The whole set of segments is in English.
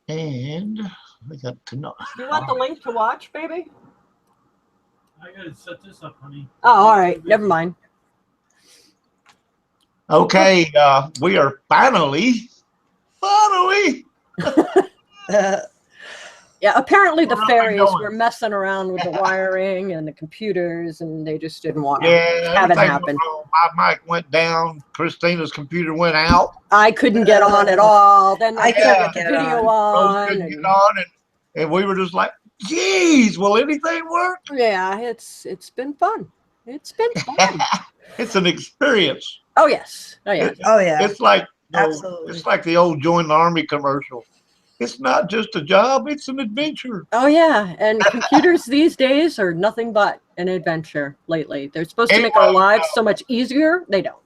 And I got to know. You want the link to watch, baby? I gotta set this up, honey. Oh, all right. Never mind. Okay, we are finally. Yeah, apparently the Where are we fairies going? were messing around with the wiring and the computers, and they just didn't want to Yeah, have it everything happen. was wrong. My mic went down. Christina's computer went out. I couldn't get on at all. Then I I couldn't couldn't get get the video on. Rose on. couldn't get on, and we were just like, "Geez, will anything work?" Yeah, it's been fun. It's been fun. It's an experience. Oh yes. Oh yeah. Oh yeah. It's like Absolutely. it's like the old Join the Army commercial. It's not just a job; it's an adventure. Oh yeah. And computers these days are nothing but an adventure lately. They're supposed to make our Anyway, lives so much easier. They don't.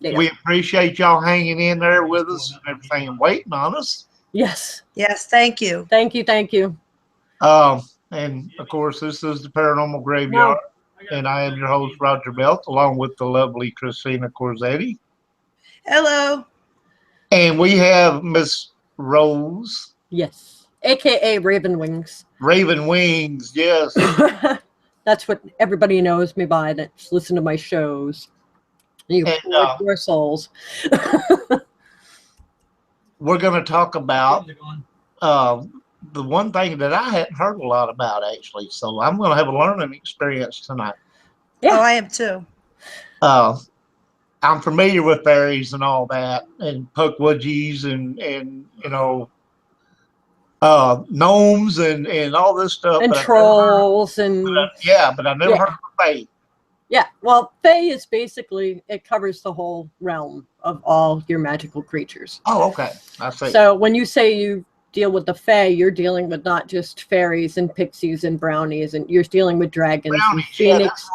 They don't. We appreciate y'all hanging in there with us and everything and waiting on us. Yes. Yes, thank you. Thank you. Thank you. And of course, this is the Paranormal Graveyard, and I am your host, Roger Belt, along with the lovely Christina Corsetti. Hello. And we have Miss Rose. Yes. AKA Ravenwings. Ravenwings, yes. That's what everybody knows me by that's listened to my shows. You poor souls. We're going to talk about the one thing that I hadn't heard a lot about, actually. So I'm going to have a learning experience tonight. Yeah. Oh, I am too. I'm familiar with fairies and all that, and puckwudgies and you know, gnomes and all this stuff. And trolls but I never heard of fae. Yeah, well, fae is basically, it covers the whole realm of all your magical creatures. Oh, okay. I see. So when you say you deal with the fae, you're dealing with not just fairies and pixies and brownies, and you're dealing with dragons and phoenix.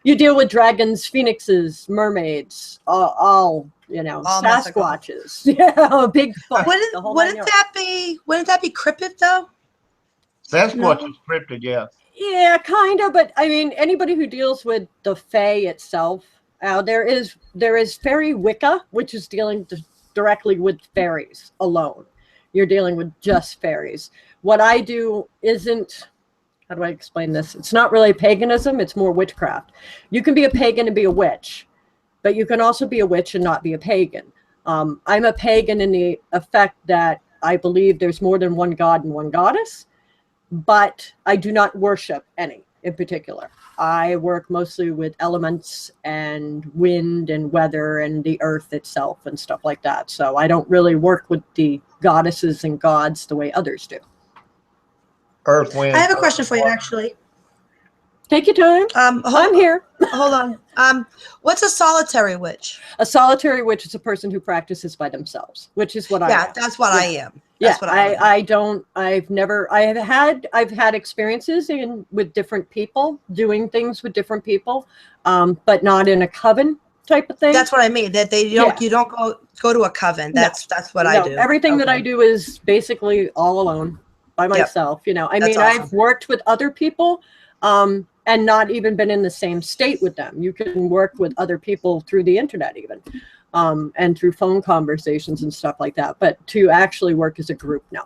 You deal with dragons, phoenixes, mermaids, all Sasquatches. Yeah, big fun. Wouldn't that be cryptid though? Sasquatch is cryptid, yeah. Yeah, kind of, but I mean, anybody who deals with the fae itself, there is fairy Wicca, which is dealing directly with fairies alone. You're dealing with just fairies. What I do isn't, how do I explain this? It's not really paganism, it's more witchcraft. You can be a pagan and be a witch, but you can also be a witch and not be a pagan. I'm a pagan in the effect that I believe there's more than one god and one goddess, but I do not worship any in particular. I work mostly with elements and wind and weather and the earth itself and stuff like that. So I don't really work with the goddesses and gods the way others do. Earth, wind. I have a question for you, actually. Take your time. I'm here. Hold on. What's a solitary witch? A solitary witch is a person who practices by themselves, which is what I am. Yeah, that's what I am. That's what I don't. I've had experiences with different people, doing things with different people, but not in a coven type of thing. That's what I mean. That you don't go to a coven. That's what I do. Everything that I do is basically all alone by myself. Yep. I mean, awesome. I've worked with other people, and not even been in the same state with them. You can work with other people through the internet even, and through phone conversations and stuff like that. But to actually work as a group, no.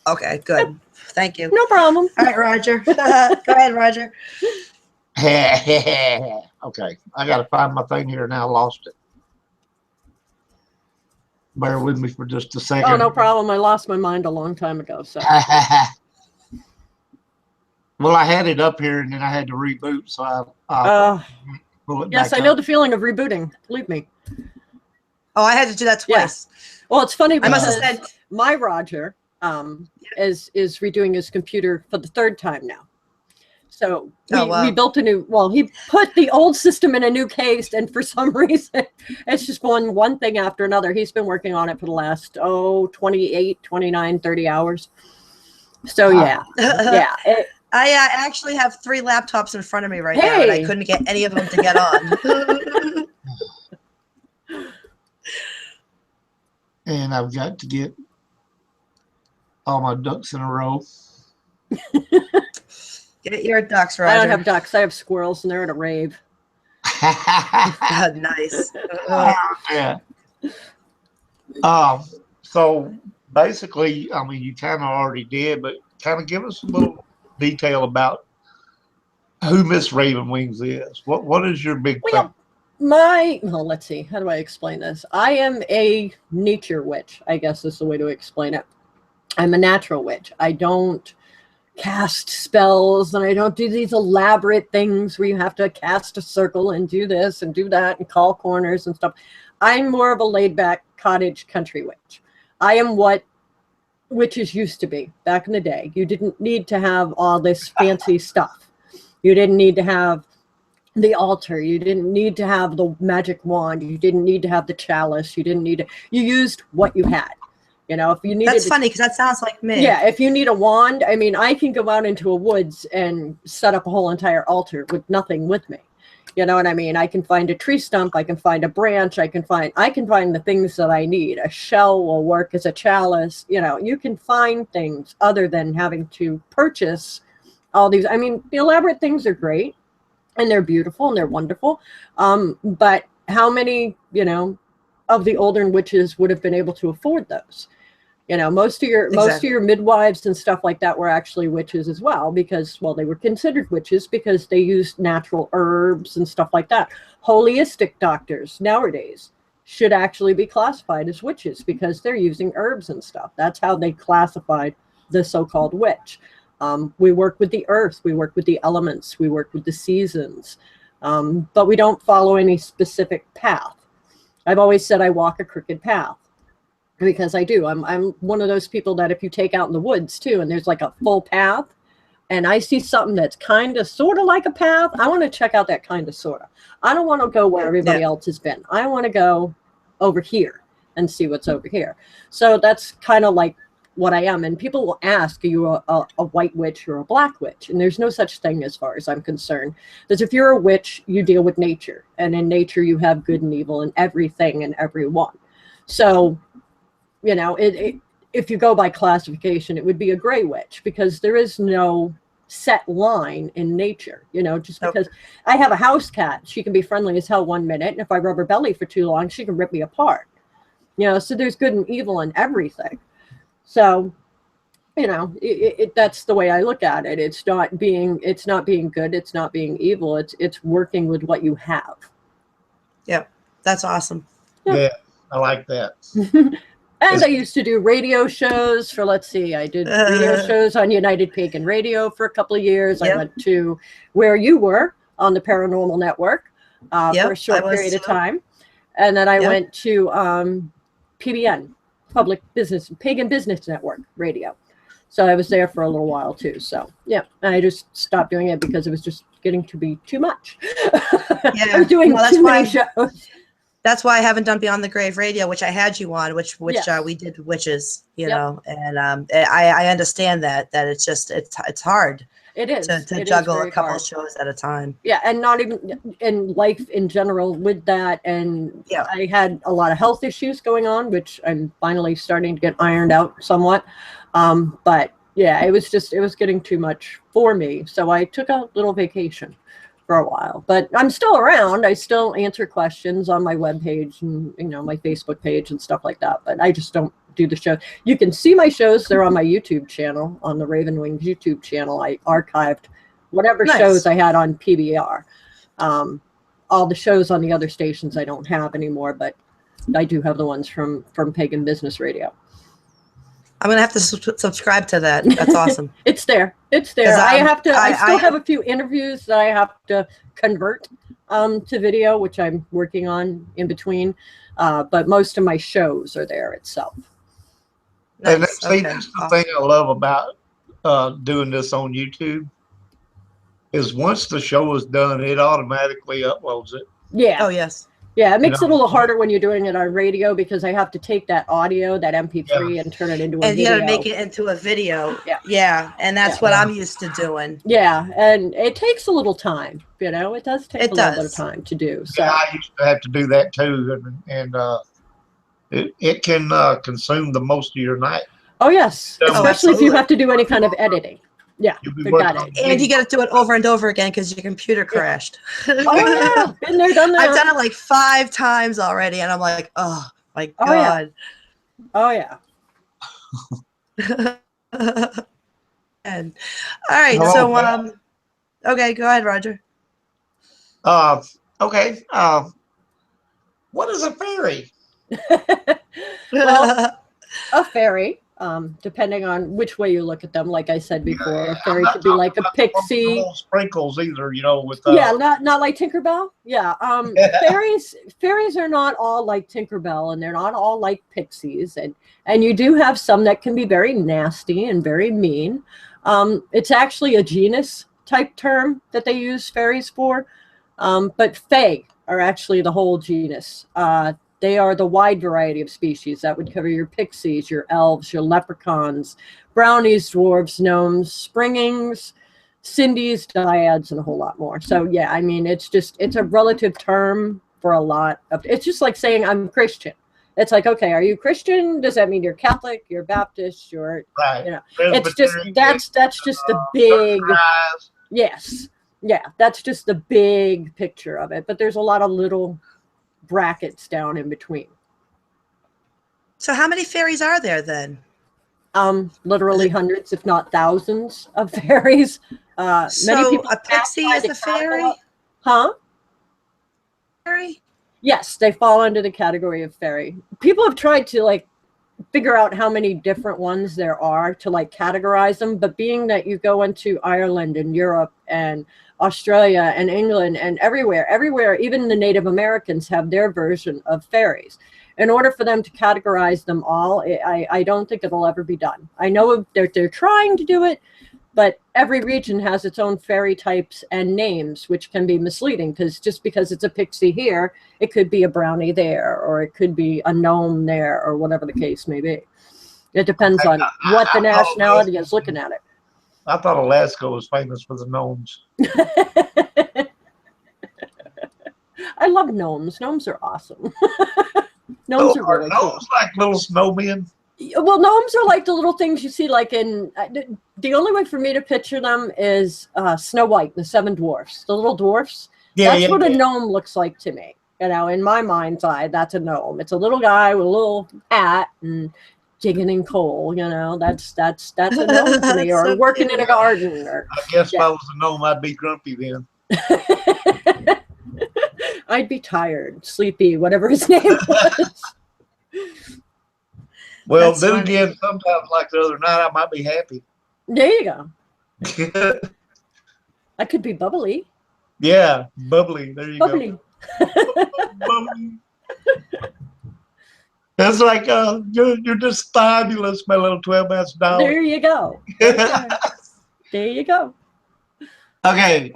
Okay, good. Thank you. No problem. All right, Roger. Go ahead, Roger. Okay, I got to find my thing here now. I lost it. Bear with me for just a second. Oh, no problem. I lost my mind a long time ago. So. Well, I had it up here and then I had to reboot, so I pull it yes, back I know up. the feeling of rebooting. Believe me. Oh, I had to do that twice. Yeah. Well, it's funny because I must have said my Roger is redoing his computer for the third time now. So we built a new. Well, he put the old system in a new case, and for some reason, it's just going one thing after another. He's been working on it for the last 28, 29, 30 hours. So yeah. I actually have 3 laptops in front of me right now, and I couldn't get any of them to get on. And I've got to get all my ducks in a row. Get your ducks, Roger. I don't have ducks. I have squirrels, and they're at a rave. Nice. Yeah. So basically, I mean, you kind of already did, but kind of give us a little detail about who Miss Ravenwings is. What is your big thing? Well, let's see. How do I explain this? I am a nature witch, I guess is the way to explain it. I'm a natural witch. I don't cast spells, and I don't do these elaborate things where you have to cast a circle and do this and do that and call corners and stuff. I'm more of a laid-back cottage country witch. I am what witches used to be back in the day. You didn't need to have all this fancy stuff. You didn't need to have the altar. You didn't need to have the magic wand. You didn't need to have the chalice. You didn't need to. You used what you had. You know, if you needed. That's funny because that sounds like me. Yeah, if you need a wand, I mean, I can go out into a woods and set up a whole entire altar with nothing with me. You know what I mean? I can find a tree stump. I can find a branch. I can find the things that I need. A shell will work as a chalice. You know, you can find things other than having to purchase all these. I mean, the elaborate things are great. And they're beautiful and they're wonderful. But how many, you know, of the older witches would have been able to afford those? You know, most of your midwives and stuff like that were actually witches as well, because, well, they were considered witches because they used natural herbs and stuff like that. Holistic doctors nowadays should actually be classified as witches because they're using herbs and stuff. That's how they classified the so-called witch. We work with the earth, we work with the elements, we work with the seasons, but we don't follow any specific path. I've always said I walk a crooked path because I do. I'm one of those people that if you take out in the woods too, and there's like a full path, and I see something that's kind of sort of like a path, I want to check out that kind of sort of. I don't want to go where everybody else has been. I want to go over here and see what's over here. So that's kind of like what I am. And people will ask, are you a white witch or a black witch? And there's no such thing as far as I'm concerned. Because if you're a witch, you deal with nature. And in nature, you have good and evil in everything and everyone. So, you know, if you go by classification, it would be a gray witch because there is no set line in nature. You know, just because I have a house cat, she can be friendly as hell one minute. And if I rub her belly for too long, she can rip me apart. You know, so there's good and evil in everything. So, you know, that's the way I look at it. It's not being good. It's not being evil. It's working with what you have. Yeah, that's awesome. Yeah, I like that. And I used to do radio shows for, let's see, I did radio shows on United Pagan Radio for a couple of years. I went to where you were on the Paranormal Network for a short period of time. And then I went to PBN. Public Business, Pagan Business Network Radio. So I was there for a little while too. So yeah, and I just stopped doing it because it was just getting to be too much. Yeah, I was doing too many shows. That's why I haven't done Beyond the Grave Radio, which I had you on, which we did witches, you know, and I understand that it's just it's hard. It is to juggle a couple of shows at a time. Yeah, and not even in life in general with that. And I had a lot of health issues going on, which I'm finally starting to get ironed out somewhat. But yeah, it was getting too much for me. So I took a little vacation for a while. But I'm still around. I still answer questions on my webpage and, you know, my Facebook page and stuff like that. But I just don't do the show. You can see my shows. They're on my YouTube channel, on the Ravenwings YouTube channel. I archived whatever shows I had on PBR. All the shows on the other stations I don't have anymore, but I do have the ones from Pagan Business Radio. I'm gonna have to subscribe to that. That's awesome. It's there. I still have a few interviews that I have to convert to video, which I'm working on in between. But most of my shows are there itself. And that's the thing I love about doing this on YouTube is once the show is done, it automatically uploads it. Yeah. Oh, yes. Yeah, it makes it a little harder when you're doing it on radio because I have to take that audio, that MP3, and turn it into a video. And you got to make it into a video. Yeah. Yeah, and that's what I'm used to doing. Yeah, and it takes a little time. You know, it does take a little bit of time to do. So I used to have to do that too, and it can consume the most of your night. Oh yes, especially if you have to do any kind of editing. Yeah, and you got to do it over and over again because your computer crashed. Oh yeah, been there, done that. I've done it like 5 times already, and I'm like, oh my god. Oh yeah. And all right, Hello, so Beth. okay, go ahead, Roger. Okay. What is a fairy? Well, a fairy, depending on which way you look at them, like I said before, a I'm fairy not could be talking like a about the pixie. little sprinkles either, with Yeah, not like Tinkerbell. Yeah, fairies are not all like Tinkerbell, and they're not all like pixies, and you do have some that can be very nasty and very mean. It's actually a genus type term that they use fairies for, but fae are actually the whole genus. They are the wide variety of species that would cover your pixies, your elves, your leprechauns, brownies, dwarves, gnomes, springings, Cindy's, dyads, and a whole lot more. So yeah, I mean, it's a relative term for a lot of. It's just like saying I'm Christian. It's like, okay, are you Christian? Does that mean you're Catholic? You're Baptist? You're, right. It's just that's just the big. Yes, yeah, that's just the big picture of it. But there's a lot of little brackets down in between. So how many fairies are there then? Literally hundreds, if not thousands, of fairies. So many people a pixie is a fairy? Huh? Fairy? Yes, they fall under the category of fairy. People have tried to figure out how many different ones there are to categorize them, but being that you go into Ireland and Europe and Australia and England and everywhere, even the Native Americans have their version of fairies. In order for them to categorize them all, I don't think it'll ever be done. I know they're trying to do it, but every region has its own fairy types and names, which can be misleading, because just because it's a pixie here, it could be a brownie there, or it could be a gnome there, or whatever the case may be. It depends on what the nationality is looking at it. I thought Alaska was famous for the gnomes. I love gnomes. Gnomes are awesome. Gnomes are really cool. Like little snowmen? Well, gnomes are like the little things you see in the only way for me to picture them is Snow White, the Seven Dwarfs, the little dwarfs. That's what a gnome looks like to me. In my mind's eye, that's a gnome. It's a little guy with a little hat and digging in coal. That's a gnome to me, or so working in a garden. Or I guess if I was a gnome, I'd be grumpy then. I'd be tired, sleepy, whatever his name was. Well, that's then funny. Again, sometimes like the other night, I might be happy. There you go. I could be bubbly. Yeah, bubbly. There you go. Bubbly. It's like you're just fabulous, my little 12-ounce doll. There you go. There you go. Okay,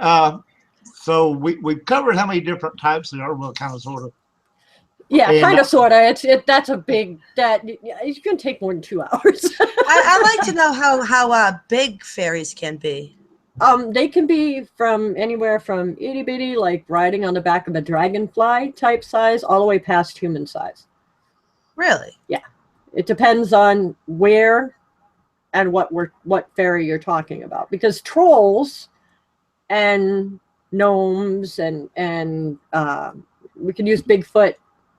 so we've covered how many different types there are. Well, kind of, sort of. Yeah, kind of, sort of. That's a big. It's going to take more than 2 hours. I'd like to know how big fairies can be. They can be from anywhere from itty bitty, like riding on the back of a dragonfly type size, all the way past human size. Really? Yeah. It depends on where and what fairy you're talking about, because trolls and gnomes and we can use Bigfoot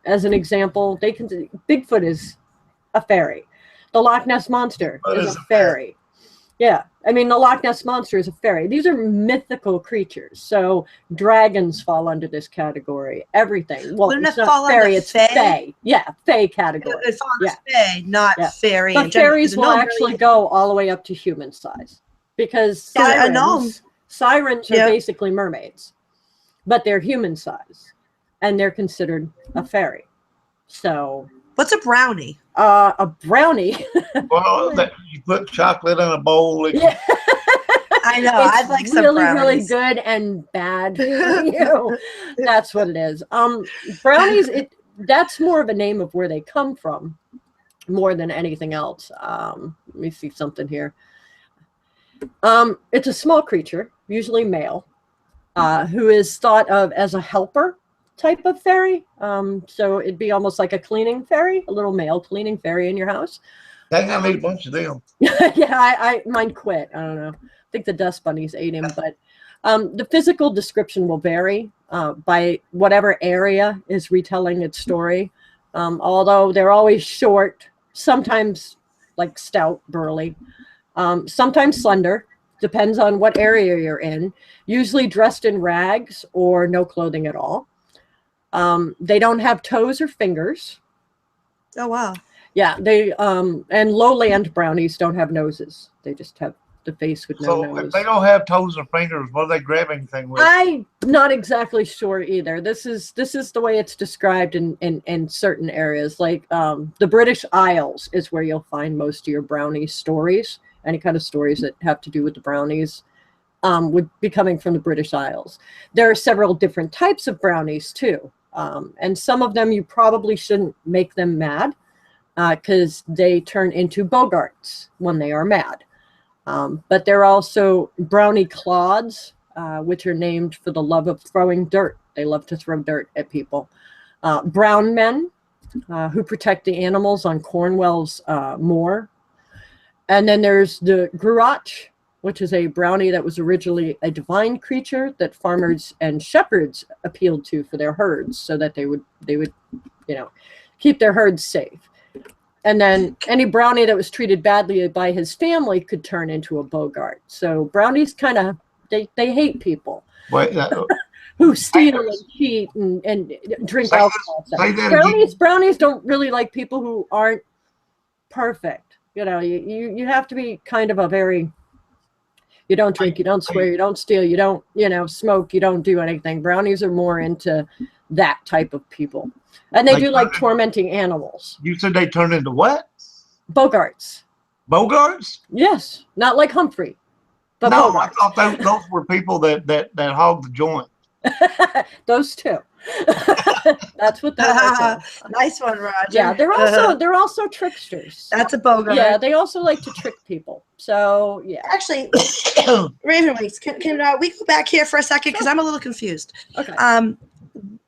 as an example. Bigfoot is a fairy. The Loch Ness Monster is a fairy. Yeah, I mean, the Loch Ness Monster is a fairy. These are mythical creatures. So dragons fall under this category. Everything. Well, it's not fairy, it's fae. Yeah, fae category. It falls under fae, not fairy. But fairies will actually go all the way up to human size, because sirens are basically mermaids, but they're human size, and they're considered a fairy. So what's a brownie? A brownie. Well, you put chocolate in a bowl. I know. I'd like some brownies. Really good and bad for you. That's what it is. Brownies. That's more of a name of where they come from, more than anything else. Let me see something here. It's a small creature, usually male, who is thought of as a helper type of fairy. So it'd be almost like a cleaning fairy, a little male cleaning fairy in your house. I got a bunch of them. Yeah, mine quit. I don't know. I think the dust bunnies ate him, but the physical description will vary by whatever area is retelling its story. Although they're always short, sometimes like stout, burly, sometimes slender, depends on what area you're in, usually dressed in rags or no clothing at all. They don't have toes or fingers. Oh, wow. Yeah, they and lowland brownies don't have noses. They just have the face with no So nose. if they don't have toes or fingers, what do they grab anything with? I'm not exactly sure either. This is the way it's described in certain areas. Like the British Isles is where you'll find most of your brownie stories. Any kind of stories that have to do with the brownies would be coming from the British Isles. There are several different types of brownies too. And some of them you probably shouldn't make them mad because they turn into bogarts when they are mad. But there are also brownie clods, which are named for the love of throwing dirt. They love to throw dirt at people. Brown men who protect the animals on Cornwall's moor. And then there's the gruach, which is a brownie that was originally a divine creature that farmers and shepherds appealed to for their herds so that they would keep their herds safe. And then any brownie that was treated badly by his family could turn into a bogart. So brownies kind of, they hate people who steal and cheat and drink alcohol. Brownies don't really like people who aren't perfect. You have to be kind of a very, you don't drink, you don't swear, you don't steal, you don't, smoke, you don't do anything. Brownies are more into that type of people. And they do like tormenting animals. You said they turn into what? Bogarts. Bogarts? Yes. Not like Humphrey. But no, Bogarts. I thought those were people that hog the joint. Those two. That's what they're Nice one, Roger. Yeah, they're also tricksters. That's a bogart. Yeah, they also like to trick people. So yeah. Actually, Ravenwings, can we go back here for a second because I'm a little confused. Okay.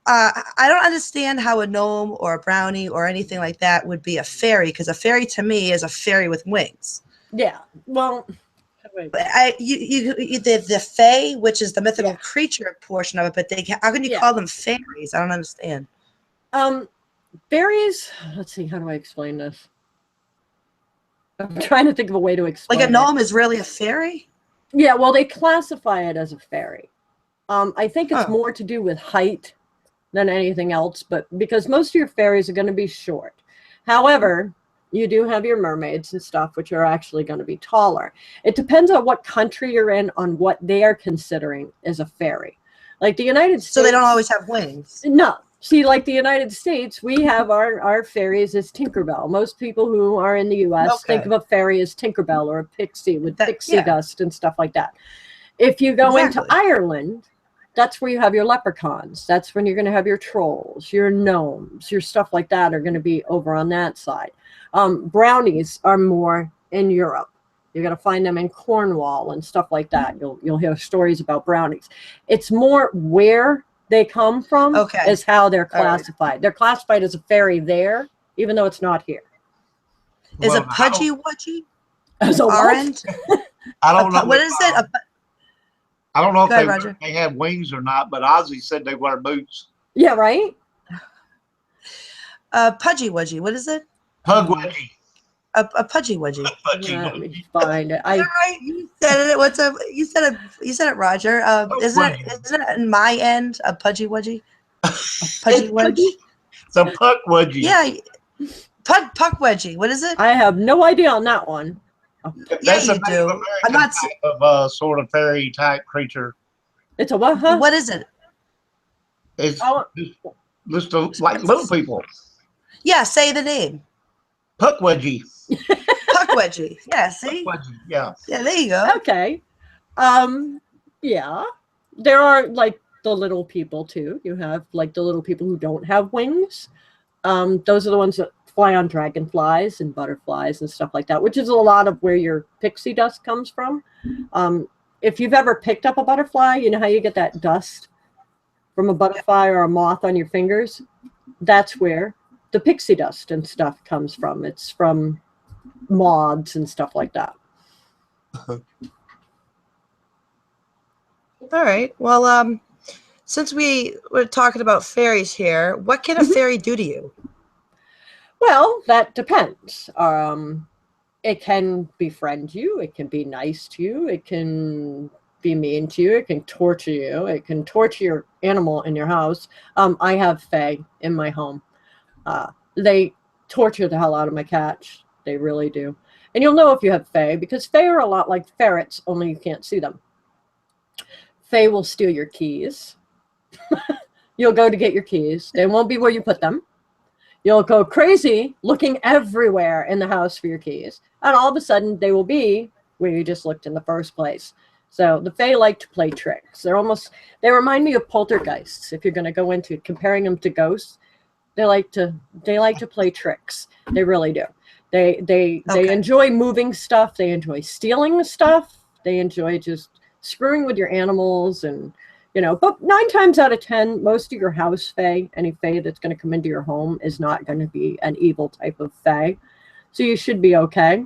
I don't understand how a gnome or a brownie or anything like that would be a fairy, because a fairy to me is a fairy with wings. Yeah. Well, the fae, which is the mythical creature portion of it, but how can you call them fairies? I don't understand. Fairies. Let's see. How do I explain this? I'm trying to think of a way to explain. Like a gnome is really a fairy? Yeah. Well, they classify it as a fairy. I think it's more to do with height than anything else, but because most of your fairies are going to be short. However, you do have your mermaids and stuff, which are actually going to be taller. It depends on what country you're in, on what they are considering as a fairy. Like the United States. So they don't always have wings? No. See, like the United States, we have our fairies as Tinkerbell. Most people who are in the U.S. think of a fairy as Tinkerbell or a pixie with pixie dust and stuff like that. If you go into Ireland, that's where you have your leprechauns. That's when you're going to have your trolls, your gnomes, your stuff like that are going to be over on that side. Brownies are more in Europe. You're going to find them in Cornwall and stuff like that. You'll hear stories about brownies. It's more where they come from is how they're classified. Right. They're classified as a fairy there, even though it's not here. Is a pudgy wudgy? As a orange? I don't know. What is it? I don't know if they have wings or not, but Ozzy said they wear boots. Yeah, right? Pudgy wudgy. What is it? Pug wedgie. A pudgy wedgie. Let me find it. Right. You said it. You said it, Roger. Isn't it in my end a pudgy wedgie? Pudgy wedgie. It's a puck wedgie. Yeah. Puck wedgie. What is it? I have no idea on that one. That's you do. I'm not type of sort of fairy type creature. It's a what? Huh? What is it? It's just like little people. Yeah, say the name. Puck wedgie. Puck wedgie. Yeah, see? Puck wedgie. Yeah. Yeah, there you go. Okay. Yeah. There are like the little people too. You have like the little people who don't have wings. Those are the ones that fly on dragonflies and butterflies and stuff like that, which is a lot of where your pixie dust comes from. If you've ever picked up a butterfly, you know how you get that dust from a butterfly or a moth on your fingers? That's where the pixie dust and stuff comes from. It's from moths and stuff like that. All right. Well, since we were talking about fairies here, what can a fairy do to you? Well, that depends. it can befriend you. It can be nice to you. It can be mean to you. It can torture you. It can torture your animal in your house. I have fae in my home. They torture the hell out of my cats. They really do. And you'll know if you have fae, because fae are a lot like ferrets, only you can't see them. Fae will steal your keys. You'll go to get your keys. They won't be where you put them. You'll go crazy looking everywhere in the house for your keys. And all of a sudden, they will be where you just looked in the first place. So the fae like to play tricks. They remind me of poltergeists. If you're going to go into comparing them to ghosts, they like to play tricks. They really do. They enjoy moving stuff. They enjoy stealing stuff. They enjoy just screwing with your animals, and but 9 times out of 10, most of your house fae, any fae that's going to come into your home, is not going to be an evil type of fae. So you should be okay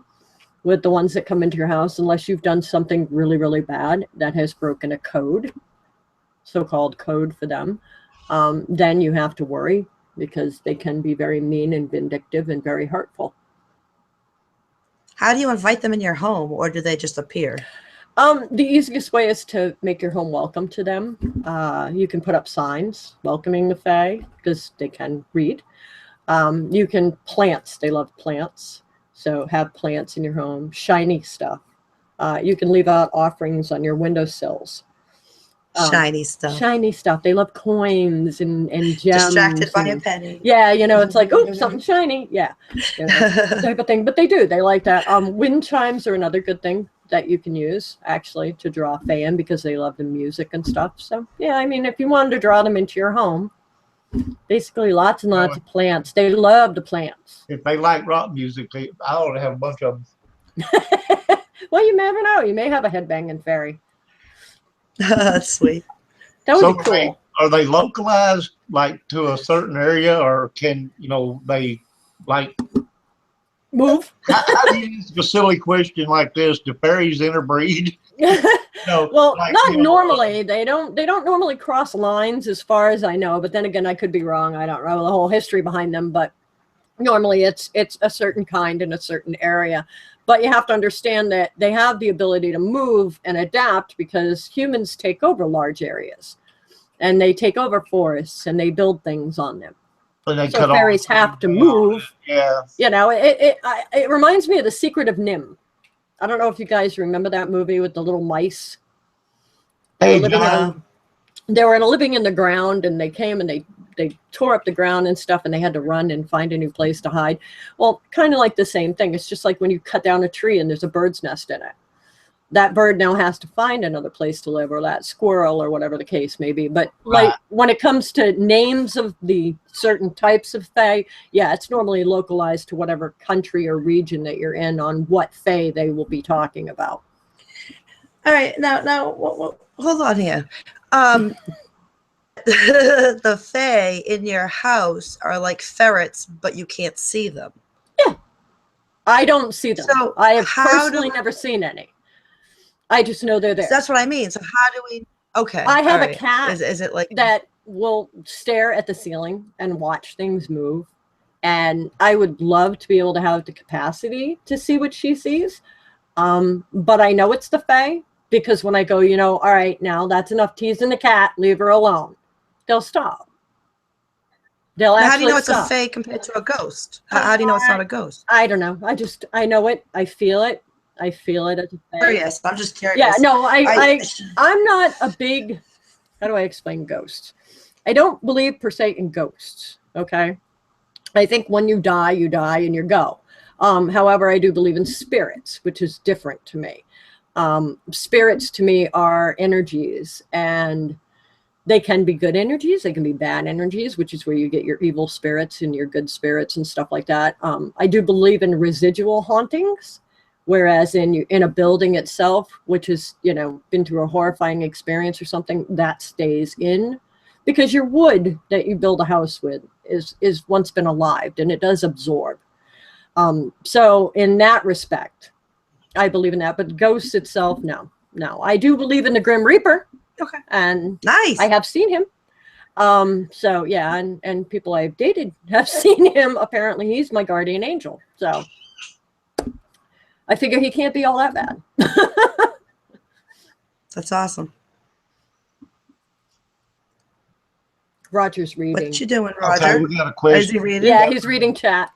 with the ones that come into your house, unless you've done something really, really bad that has broken a code, so-called code for them. Then you have to worry, because they can be very mean and vindictive and very hurtful. How do you invite them in your home, or do they just appear? The easiest way is to make your home welcome to them. You can put up signs welcoming the fae, because they can read. You can plants. They love plants. So have plants in your home. Shiny stuff. You can leave out offerings on your windowsills. Shiny stuff. Shiny stuff. They love coins and gems. Distracted by a penny. Yeah, it's like, oh, something shiny. Yeah, type of thing. But they do. They like that. Wind chimes are another good thing that you can use, actually, to draw fae in, because they love the music and stuff. So, yeah, I mean, if you wanted to draw them into your home, basically lots and lots of plants. They love the plants. If they like rock music, I ought to have a bunch of them. Well, you never know. You may have a headbanging fairy. That's sweet. That would be cool. Are they localized, like, to a certain area, or can, they, like... Move? How do you ask a silly question like this? Do fairies interbreed? Well, like, not normally. They don't normally cross lines, as far as I know. But then again, I could be wrong. I don't know the whole history behind them. But normally, it's a certain kind in a certain area. But you have to understand that they have the ability to move and adapt, because humans take over large areas, and they take over forests, and they build things on them. So fairies have to move. Yeah. It reminds me of The Secret of Nim. I don't know if you guys remember that movie with the little mice. They were living in the ground, and they came and they tore up the ground and stuff, and they had to run and find a new place to hide. Well, kind of like the same thing. It's just like when you cut down a tree and there's a bird's nest in it. That bird now has to find another place to live, or that squirrel, or whatever the case may be. But like when it comes to names of the certain types of fae, yeah, it's normally localized to whatever country or region that you're in on what fae they will be talking about. All right, now, hold on here. The fae in your house are like ferrets, but you can't see them. Yeah, I don't see them. So I have personally never seen any. I just know they're there. So that's what I mean. So how do we? Okay. I have a cat. Is it like that will stare at the ceiling and watch things move? And I would love to be able to have the capacity to see what she sees. But I know it's the fae, because when I go, all right, now that's enough teasing the cat, leave her alone, they'll stop. They'll actually stop. How do you know it's a fae compared to a ghost? How do you know it's not a ghost? I don't know. I know it. I feel it. I feel it as a fae. Curious. I'm just curious. Yeah, no, I'm not a big, how do I explain ghosts? I don't believe per se in ghosts, okay? I think when you die and you go. However, I do believe in spirits, which is different to me. Spirits to me are energies, and they can be good energies. They can be bad energies, which is where you get your evil spirits and your good spirits and stuff like that. I do believe in residual hauntings. Whereas in a building itself, which has, been through a horrifying experience or something, that stays in, because your wood that you build a house with is once been alived, and it does absorb. So in that respect, I believe in that. But ghosts itself, no. I do believe in the Grim Reaper. Okay. And nice. I have seen him. So yeah, and people I've dated have seen him. Apparently, he's my guardian angel. So. I figure he can't be all that bad. That's awesome. Roger's reading. What you doing, Roger? Okay, we got a Is question. he reading? Yeah, he's reading chat.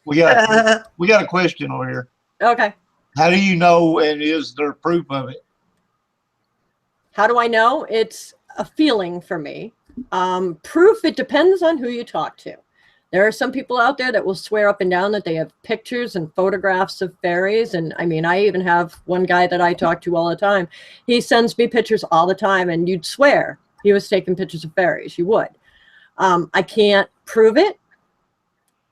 We got a question over here. Okay. How do you know, and is there proof of it? How do I know? It's a feeling for me. Proof, it depends on who you talk to. There are some people out there that will swear up and down that they have pictures and photographs of fairies. And I mean, I even have one guy that I talk to all the time. He sends me pictures all the time, and you'd swear he was taking pictures of fairies. You would. I can't prove it.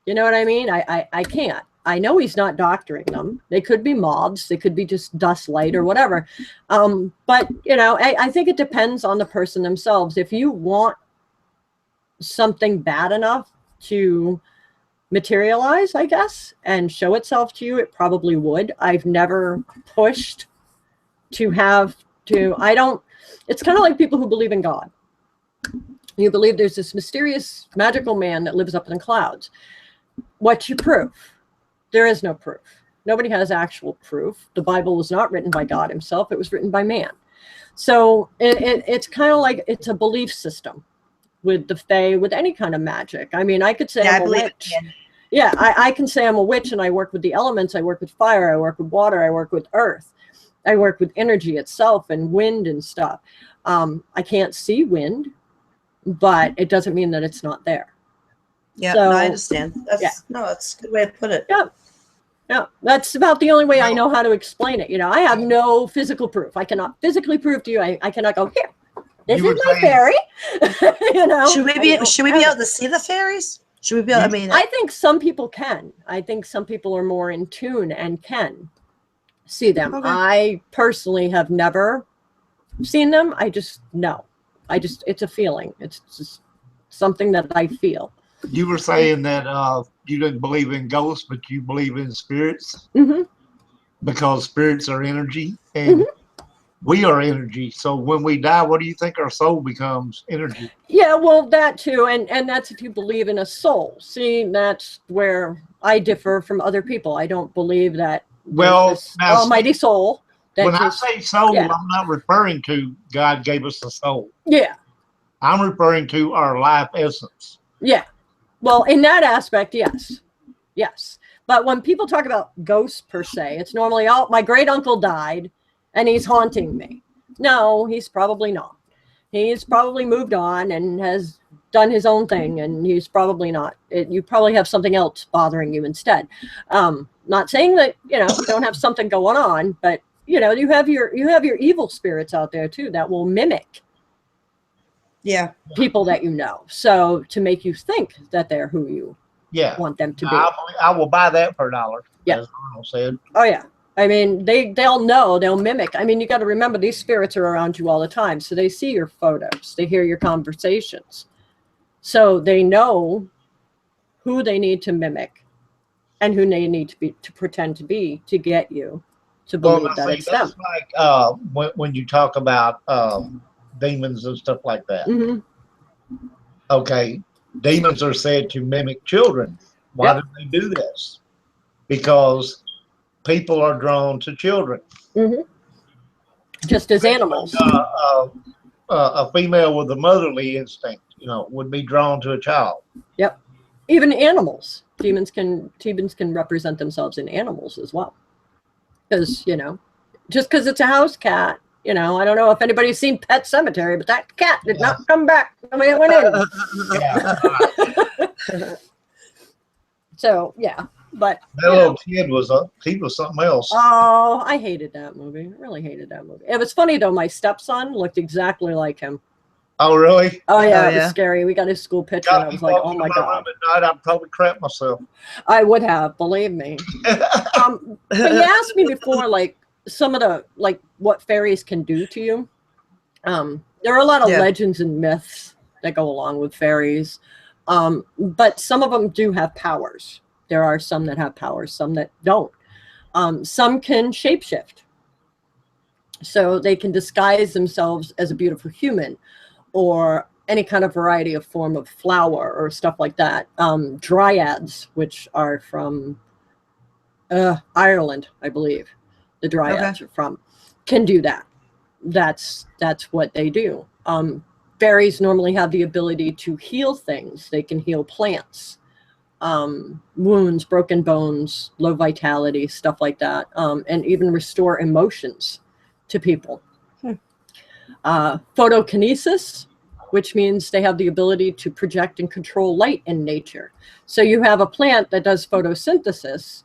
You know what I mean? I can't. I know he's not doctoring them. They could be moths. They could be just dust light or whatever. But, you know, I think it depends on the person themselves. If you want something bad enough to materialize, I guess, and show itself to you, it probably would. I've never pushed to have to. It's kind of like people who believe in God. You believe there's this mysterious magical man that lives up in the clouds. What's your proof? There is no proof. Nobody has actual proof. The Bible was not written by God himself. It was written by man. So it's kind of like it's a belief system with the Fae, with any kind of magic. I mean, I could say I'm a witch. Yeah, I can say I'm a witch, and I work with the elements. I work with fire. I work with water. I work with earth. I work with energy itself and wind and stuff. I can't see wind, but it doesn't mean that it's not there. Yeah, So, no, I understand. That's a good way to put it. Yeah. Yeah, that's about the only way I know how to explain it. You know, I have no physical proof. I cannot physically prove to you. I cannot go, here, this is my fairy. You know, should we be able to see the fairies? Should we be able, I think some people can. I think some people are more in tune and can see them. Okay. I personally have never seen them. I just know. It's a feeling. It's just something that I feel. You were saying that you didn't believe in ghosts, but you believe in spirits. Mm-hmm. Because spirits are energy, and we are energy. So when we die, what do you think our soul becomes? Energy. Yeah, well, that too, and that's if you believe in a soul. See, that's where I differ from other people. I don't believe that. Well, now, almighty soul. When I say soul, I'm not referring to God gave us a soul. Yeah. I'm referring to our life essence. Yeah. Well, in that aspect, yes. Yes. But when people talk about ghosts per se, it's normally, oh, my great uncle died and he's haunting me. No, he's probably not. He's probably moved on and has done his own thing, and he's probably not. You probably have something else bothering you instead. Not saying that, you know, you don't have something going on, but you know, you have your evil spirits out there too that will mimic people that you know. So to make you think that they're who you want them to be. I will buy that for $1. Yeah. As Arnold said. Oh yeah. I mean, they'll know, they'll mimic. I mean, you got to remember these spirits are around you all the time. So they see your photos, they hear your conversations. So they know who they need to mimic and who they need to pretend to be to get you to believe that it's them. Like when you talk about demons and stuff like that. Mm-hmm. Okay, demons are said to mimic children. Why do they do this? Because people are drawn to children. Mm-hmm. Just as animals. A female with a motherly instinct, you know, would be drawn to a child. Yep. Even animals. Demons can represent themselves in animals as well. Because, you know, just because it's a house cat, you know, I don't know if anybody's seen Pet Cemetery, but that cat did not come back the way it went in. So, yeah. But that little kid was something else. Oh, I hated that movie. I really hated that movie. It was funny though. My stepson looked exactly like him. Oh, really? Oh yeah, it was scary. We got his school picture, and I was like, "Oh my god!" At night, I'd probably crap myself. I would have, believe me. But you asked me before, like some of the what fairies can do to you. There are a lot of legends and myths that go along with fairies, but some of them do have powers. There are some that have powers, some that don't. Some can shapeshift. So they can disguise themselves as a beautiful human or any kind of variety of form of flower or stuff like that. Dryads, which are from Ireland, I believe, the dryads are from, can do that. That's what they do. Fairies normally have the ability to heal things. They can heal plants, wounds, broken bones, low vitality, stuff like that, and even restore emotions to people. Photokinesis, which means they have the ability to project and control light in nature. So you have a plant that does photosynthesis.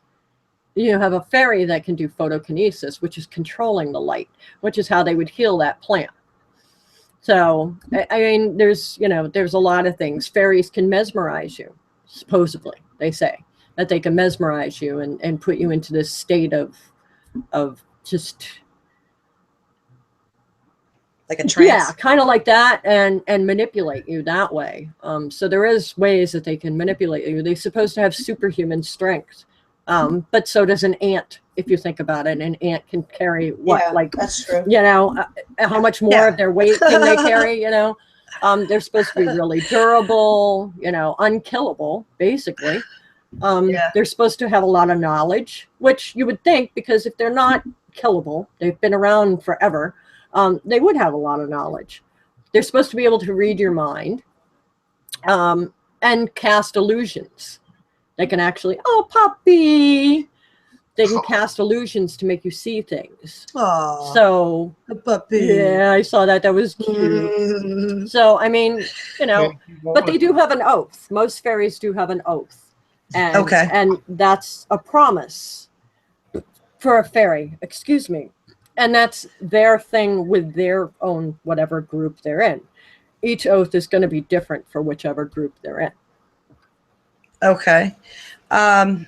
You have a fairy that can do photokinesis, which is controlling the light, which is how they would heal that plant. So, I mean, there's a lot of things. Fairies can mesmerize you, supposedly. They say that they can mesmerize you and put you into this state of just... like a trance? Yeah, kind of like that, and manipulate you that way. So there is ways that they can manipulate you. They're supposed to have superhuman strength. But so does an ant, if you think about it. An ant can carry that's true. How much more of their weight can they carry, They're supposed to be really durable, unkillable, basically. They're supposed to have a lot of knowledge, which you would think, because if they're not killable, they've been around forever, they would have a lot of knowledge. They're supposed to be able to read your mind, and cast illusions. They can actually, oh, puppy. They can cast illusions to make you see things. Aww, so, a puppy. Yeah, I saw that. That was cute. So, I mean, but they do have an oath. Most fairies do have an oath. And, and that's a promise for a fairy, excuse me. And that's their thing with their own whatever group they're in. Each oath is going to be different for whichever group they're in. Okay. I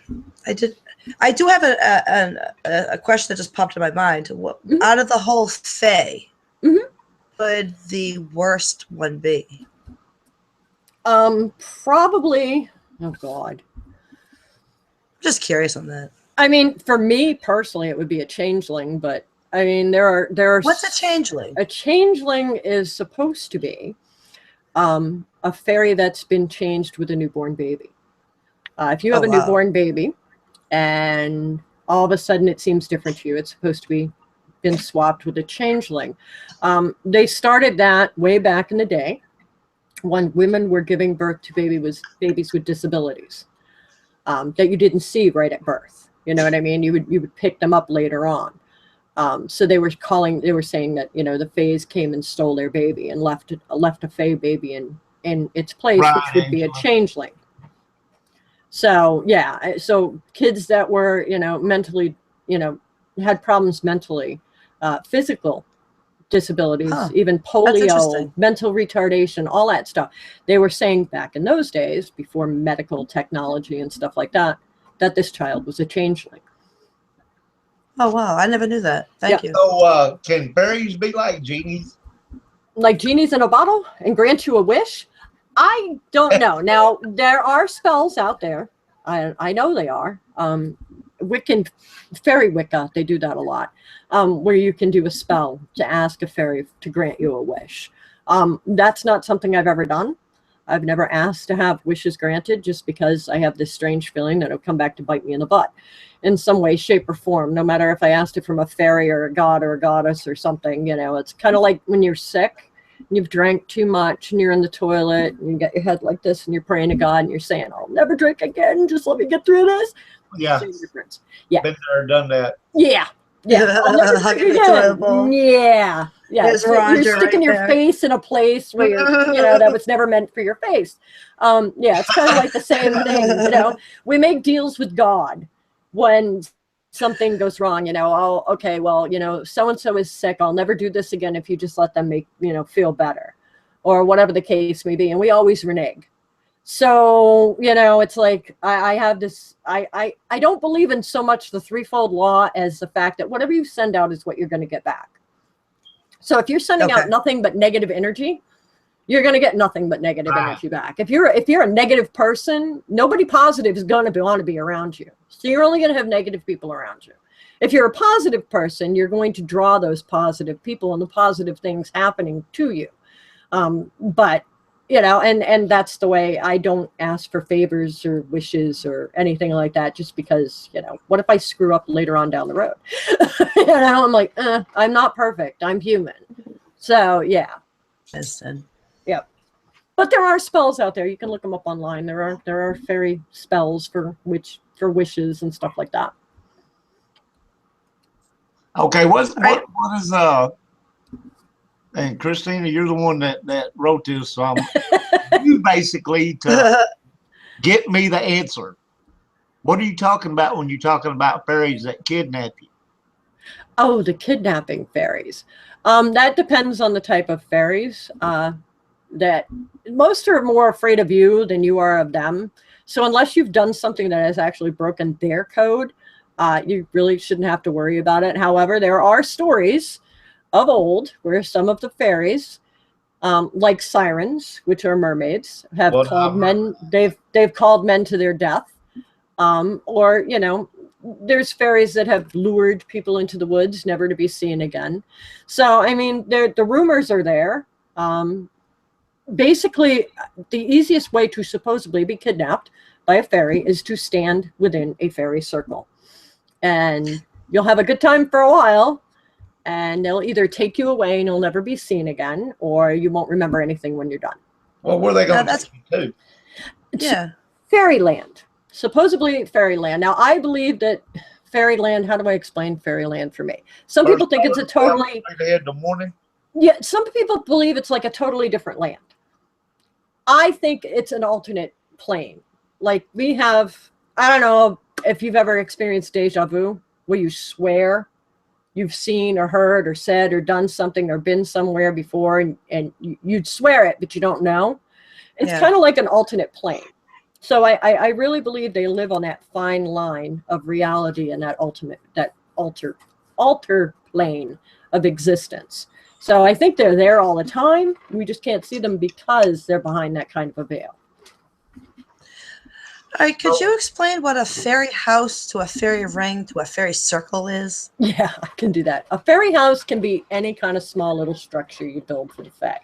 do have a question that just popped in my mind. What, out of the whole fae, would the worst one be? Probably, oh God. I'm just curious on that. I mean, for me personally, it would be a changeling, but I mean, there are. What's a changeling? A changeling is supposed to be a fairy that's been changed with a newborn baby. If you have a newborn baby and all of a sudden it seems different to you, it's supposed to be been swapped with a changeling. They started that way back in the day when women were giving birth to babies with disabilities that you didn't see right at birth. You know what I mean? You would pick them up later on. So they were saying that, the fays came and stole their baby and left a fay baby in its place, which would be a changeling. So, yeah. So kids that were, mentally, had problems mentally, physical disabilities, even polio, mental retardation, all that stuff. They were saying back in those days, before medical technology and stuff like that, that this child was a changeling. Oh, wow. I never knew that. Thank you. So can fairies be like genies? Like genies in a bottle and grant you a wish? I don't know. Now, there are spells out there. I know they are. Fairy Wicca, they do that a lot, where you can do a spell to ask a fairy to grant you a wish. That's not something I've ever done. I've never asked to have wishes granted just because I have this strange feeling that it'll come back to bite me in the butt in some way, shape, or form, no matter if I asked it from a fairy or a god or a goddess or something. It's kind of like when you're sick and you've drank too much and you're in the toilet and you get your head like this and you're praying to God and you're saying, I'll never drink again, just let me get through this. Yeah. Same difference. Yeah. Been there, done that. Yeah. Yeah. I'll never drink again. Yeah. Yeah. You're sticking your face in a place where that was never meant for your face. Yeah, it's kind of like the same thing. We make deals with God when something goes wrong. Oh, okay, well, so and so is sick. I'll never do this again if you just let them feel better, or whatever the case may be. And we always renege. So, it's like I have this, I don't believe in so much the threefold law as the fact that whatever you send out is what you're going to get back. So if you're sending out nothing but negative energy, you're going to get nothing but negative energy back. If you're a negative person, nobody positive is going to want to be around you. So you're only going to have negative people around you. If you're a positive person, you're going to draw those positive people and the positive things happening to you. But you know, and that's the way. I don't ask for favors or wishes or anything like that, just because, you know, what if I screw up later on down the road? You know, I'm like, I'm not perfect. I'm human. So yeah. Listen. Yep. But there are spells out there. You can look them up online. There are fairy spells for wishes and stuff like that. Okay, what is and Christina, you're the one that wrote this. You basically to get me the answer. What are you talking about when you're talking about fairies that kidnap you? Oh, the kidnapping fairies. That depends on the type of fairies. That most are more afraid of you than you are of them. So unless you've done something that has actually broken their code, you really shouldn't have to worry about it. However, there are stories of old where some of the fairies, like sirens, which are mermaids, have called men. They've called men to their death, or, you know, there's fairies that have lured people into the woods, never to be seen again. So I mean, the rumors are there. Basically, the easiest way to supposedly be kidnapped by a fairy is to stand within a fairy circle, and you'll have a good time for a while. And they'll either take you away and you'll never be seen again, or you won't remember anything when you're done. Well, where are they going to take you to? It's fairyland. Supposedly fairyland. Now, I believe that fairyland, how do I explain fairyland for me? Some people think it's a totally... In the morning? Yeah, some people believe it's like a totally different land. I think it's an alternate plane. Like we have, I don't know if you've ever experienced deja vu, where you swear you've seen or heard or said or done something or been somewhere before, and you'd swear it, but you don't know. It's kind of like an alternate plane. So I really believe they live on that fine line of reality and that alter plane of existence. So I think they're there all the time. We just can't see them because they're behind that kind of a veil. All right, could you explain what a fairy house to a fairy ring to a fairy circle is? Yeah, I can do that. A fairy house can be any kind of small little structure you build for the fae.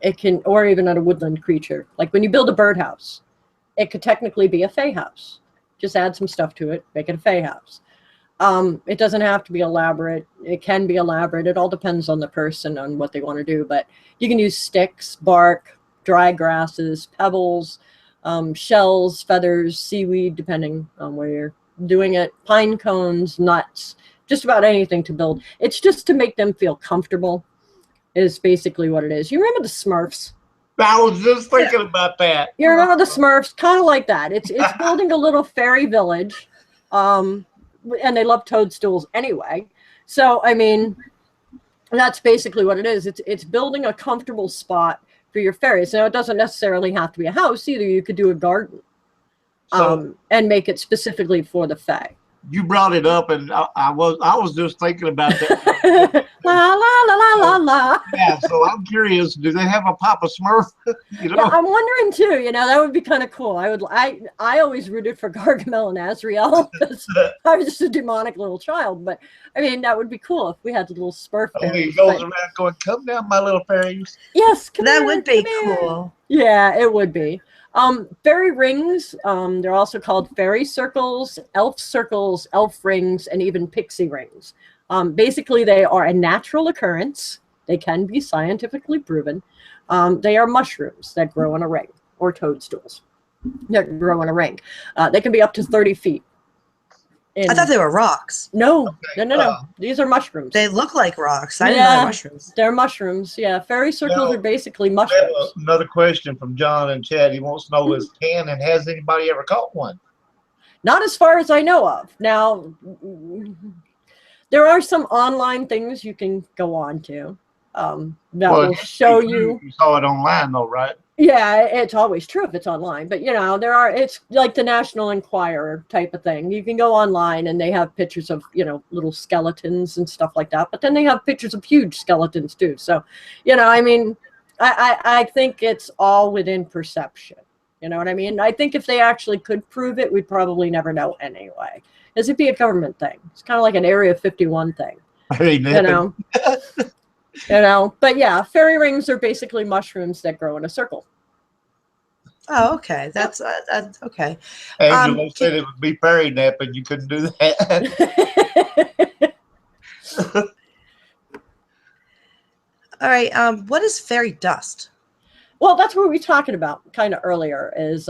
It can, or even a woodland creature. Like when you build a birdhouse, it could technically be a fae house. Just add some stuff to it, make it a fae house. It doesn't have to be elaborate. It can be elaborate. It all depends on the person, on what they want to do. But you can use sticks, bark, dry grasses, pebbles, shells, feathers, seaweed, depending on where you're doing it, pine cones, nuts, just about anything to build. It's just to make them feel comfortable is basically what it is. You remember the Smurfs? I was just thinking about that. You remember the Smurfs? Kind of like that. It's building a little fairy village. And they love toadstools anyway. So, I mean, that's basically what it is. It's building a comfortable spot for your fairies. Now, it doesn't necessarily have to be a house either. You could do a garden and make it specifically for the fae. You brought it up, and I was just thinking about that. La la la la la la. Yeah, so I'm curious. Do they have a Papa Smurf? You know, yeah, I'm wondering too. You know, that would be kind of cool. I always rooted for Gargamel and Azrael because I was just a demonic little child. But I mean, that would be cool if we had the little Smurf. He goes around going, "Come down, my little fairies." Yes, that would be cool. Yeah, it would be. Fairy rings, they're also called fairy circles, elf rings, and even pixie rings. Basically, they are a natural occurrence. They can be scientifically proven. They are mushrooms that grow in a ring, or toadstools that grow in a ring. They can be up to 30 feet. I thought they were rocks. No. These are mushrooms. They look like rocks. I didn't know they're mushrooms. They're mushrooms. Yeah, fairy circles are basically mushrooms. I have another question from John and Chad. He wants to know, has anybody ever caught one? Not as far as I know of. Now, there are some online things you can go on to that will show you. You saw it online, though, right? Yeah, it's always true if it's online. But, you know, it's like the National Enquirer type of thing. You can go online and they have pictures of, you know, little skeletons and stuff like that. But then they have pictures of huge skeletons, too. So, you know, I mean, I think it's all within perception. You know what I mean? I think if they actually could prove it, we'd probably never know anyway. It'd be a government thing. It's kind of like an Area 51 thing. You know? But yeah, fairy rings are basically mushrooms that grow in a circle. Oh, okay. That's okay. Angela said it would be fairy nap, and you couldn't do that. All right. What is fairy dust? Well, that's what we were talking about kind of earlier is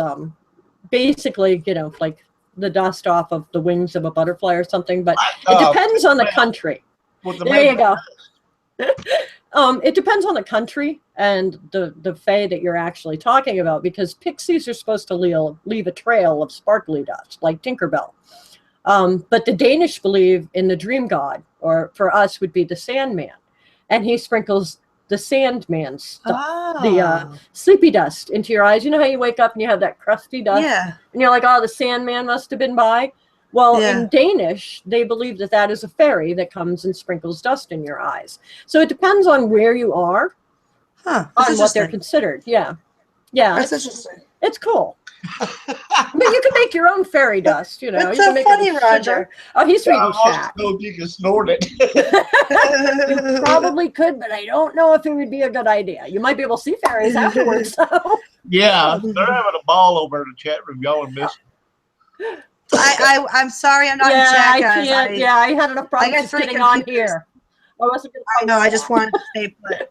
basically, like the dust off of the wings of a butterfly or something, but it depends on the country. There you go. It depends on the country and the fae that you're actually talking about, because pixies are supposed to leave a trail of sparkly dust, like Tinkerbell. But the Danish believe in the dream god, or for us would be the Sandman, and he sprinkles the Sandman stuff, the sleepy dust into your eyes. You know how you wake up and you have that crusty dust? Yeah. And you're like, oh, the Sandman must have been by. Well, in Danish, they believe that is a fairy that comes and sprinkles dust in your eyes. So it depends on where you are, on what they're considered. Yeah. That's interesting. It's cool. But you can make your own fairy dust, It's you so can make funny, Roger. Oh, he's reading chat. You can snort it. You probably could, but I don't know if it would be a good idea. You might be able to see fairies afterwards. Yeah, they're having a ball over in the chat room. Y'all are missing. I'm sorry, I'm not in chat, guys. I had enough problems just getting on here. I know, I just wanted to stay put.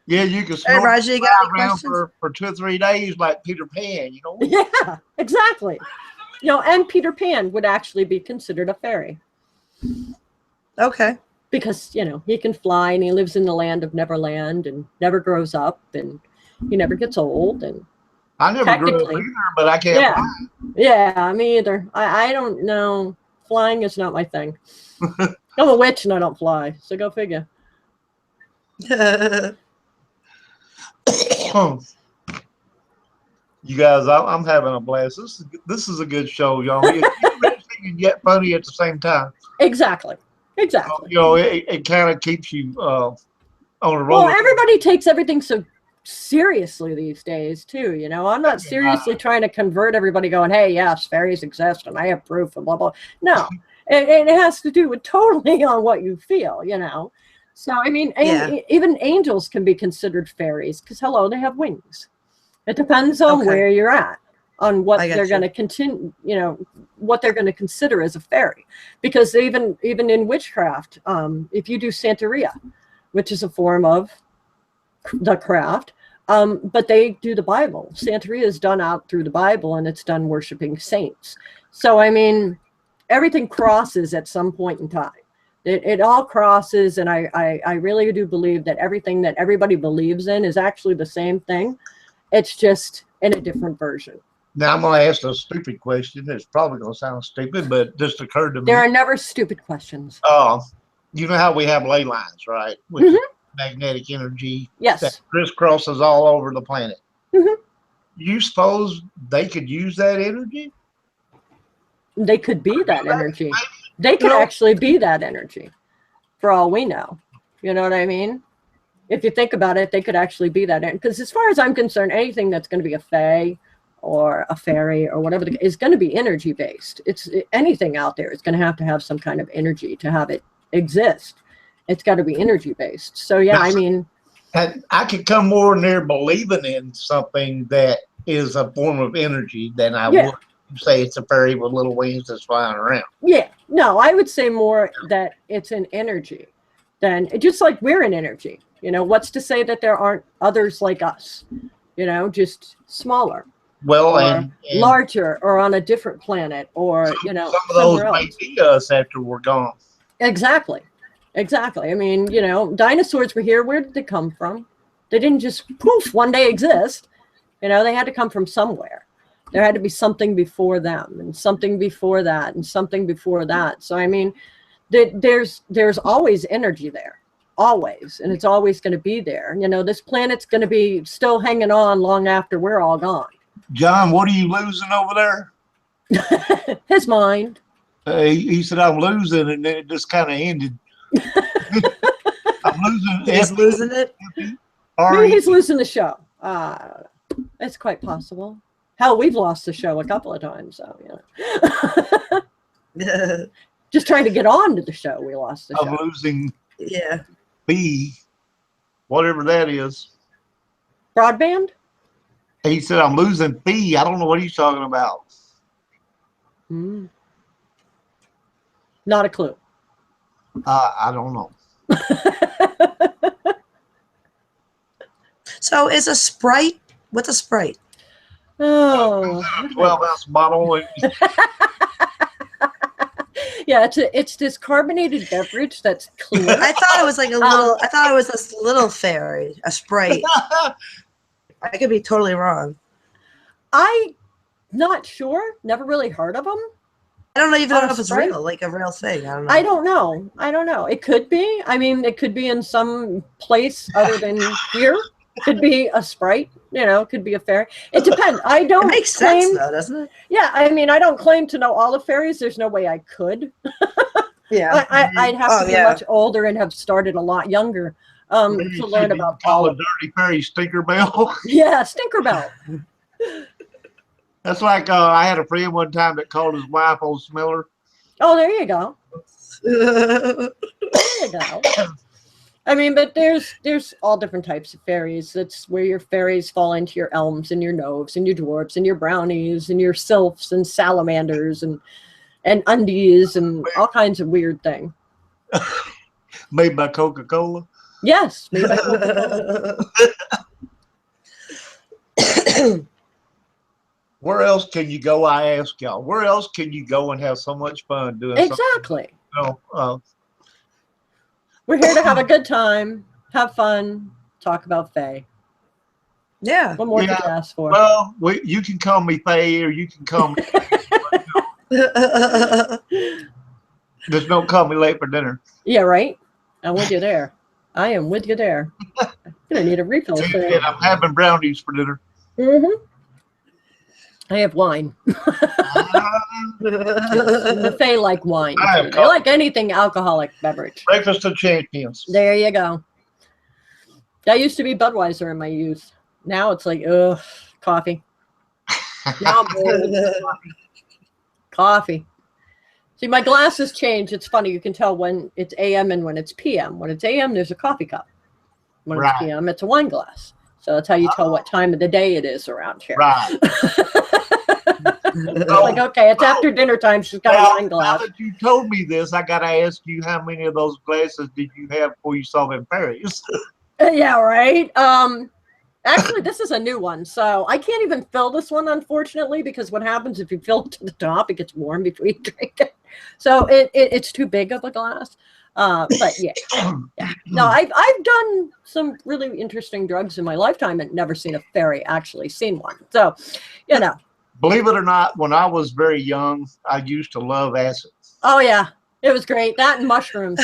Yeah, you can snort Roger, you got any around questions? for 2 or 3 days like Peter Pan, Yeah, exactly. And Peter Pan would actually be considered a fairy. Okay. Because, he can fly and he lives in the land of Neverland and never grows up and he never gets old. And I never grew up either, but I can't fly. Yeah, me either. I don't know. Flying is not my thing. I'm a witch and I don't fly, so go figure. You guys, I'm having a blast. This is a good show, y'all. You get funny at the same time. Exactly. It kind of keeps you on a roll. Well, everybody takes everything so seriously these days too. I'm not seriously trying to convert everybody going, hey, yes, fairies exist and I have proof and blah blah. No, it has to do with totally on what you feel. So I mean, even angels can be considered fairies because they have wings. It depends on where you're at, on what they're going to continue, what they're going to consider as a fairy. Because even in witchcraft, if you do Santeria, which is a form of the craft, but they do the Bible. Santeria is done out through the Bible, and it's done worshiping saints. So I mean, everything crosses at some point in time. It all crosses, and I really do believe that everything that everybody believes in is actually the same thing. It's just in a different version. Now I'm going to ask a stupid question. It's probably going to sound stupid, but it just occurred to me. There are never stupid questions. You know how we have ley lines, right? Which is magnetic energy that crisscrosses all over the planet. You suppose they could use that energy? They could be that energy. They could actually be that energy, for all we know. You know what I mean? If you think about it, they could actually be that. Because as far as I'm concerned, anything that's going to be a fae or a fairy or whatever is going to be energy based. Anything out there is going to have some kind of energy to have it exist. It's got to be energy based. So yeah, I mean, and I could come more near believing in something that is a form of energy than I would say it's a fairy with little wings that's flying around. Yeah, no, I would say more that it's an energy than just like we're an energy. What's to say that there aren't others like us? Just smaller. Well, or and larger, or on a different planet, or some of those may be us after we're gone. Exactly. I mean, dinosaurs were here. Where did they come from? They didn't just poof one day exist. They had to come from somewhere. There had to be something before them, and something before that, and something before that. So I mean, there's always energy there, always, and it's always going to be there. This planet's going to be still hanging on long after we're all gone. John, what are you losing over there? His mind. He said, I'm losing, and then it just kind of ended. I'm losing. He's losing it? Maybe he's losing the show. It's quite possible. Hell, we've lost the show a couple of times, so Just trying to get on to the show, we lost the show. I'm losing Yeah. fee, whatever that is. Broadband? He said, I'm losing fee. I don't know what he's talking about. Mm. Not a clue. I don't know. So is a Sprite? What's a Sprite? Oh. 12-ounce bottle. Yeah, it's this carbonated beverage that's clear. I thought it was like a little. I thought it was this little fairy, a Sprite. I could be totally wrong. I'm not sure. Never really heard of them. I don't even know if it's Sprite? real, like a real thing. I don't know. I don't know. It could be. I mean, it could be in some place other than here. Could be a Sprite. Could be a fairy. It depends. I don't It makes claim, sense, though, doesn't it? Yeah, I mean, I don't claim to know all the fairies. There's no way I could. Yeah. I'd have to be much older and have started a lot younger to learn about all a of dirty fairy Tinkerbell. Yeah, Tinkerbell. That's like I had a friend one time that called his wife Old Smeller. Oh, there you go. There you go. I mean, but there's all different types of fairies. That's where your fairies fall into your elms and your gnoves and your dwarves and your brownies and your sylphs and salamanders and undies and all kinds of weird things. Made by Coca-Cola. Yes. Made by Coca-Cola. Where else can you go? I ask y'all. Where else can you go and have so much fun doing Exactly. something? We're here to have a good time, have fun, talk about Faye. Yeah. What more could you ask for? Well, you can call me Faye or you can call me. Just don't call me late for dinner. Yeah, right? I'm with you there. I am with you there. I'm going to need a refill soon. And I'm having brownies for dinner. Mm-hmm. I have wine. Yes, the Fae like wine. They like anything alcoholic beverage. Breakfast of champions. There you go. That used to be Budweiser in my youth. Now it's like, ugh, coffee. Now I'm bored. Coffee. See, my glasses change. It's funny. You can tell when it's AM and when it's PM. When it's AM, there's a coffee cup. When it's PM, it's a wine glass. So that's how you tell what time of the day it is around here. Right. Like, okay, it's after dinner time. She's got a wine glass. Now that you told me this, I got to ask you, how many of those glasses did you have before you saw them fairies? Yeah, right. Actually, this is a new one, so I can't even fill this one, unfortunately, because what happens if you fill it to the top, it gets warm before you drink it. So it's too big of a glass. But yeah. No, I've done some really interesting drugs in my lifetime and never seen a fairy, actually seen one. So, Believe it or not, when I was very young, I used to love acid. Oh yeah, it was great. That and mushrooms.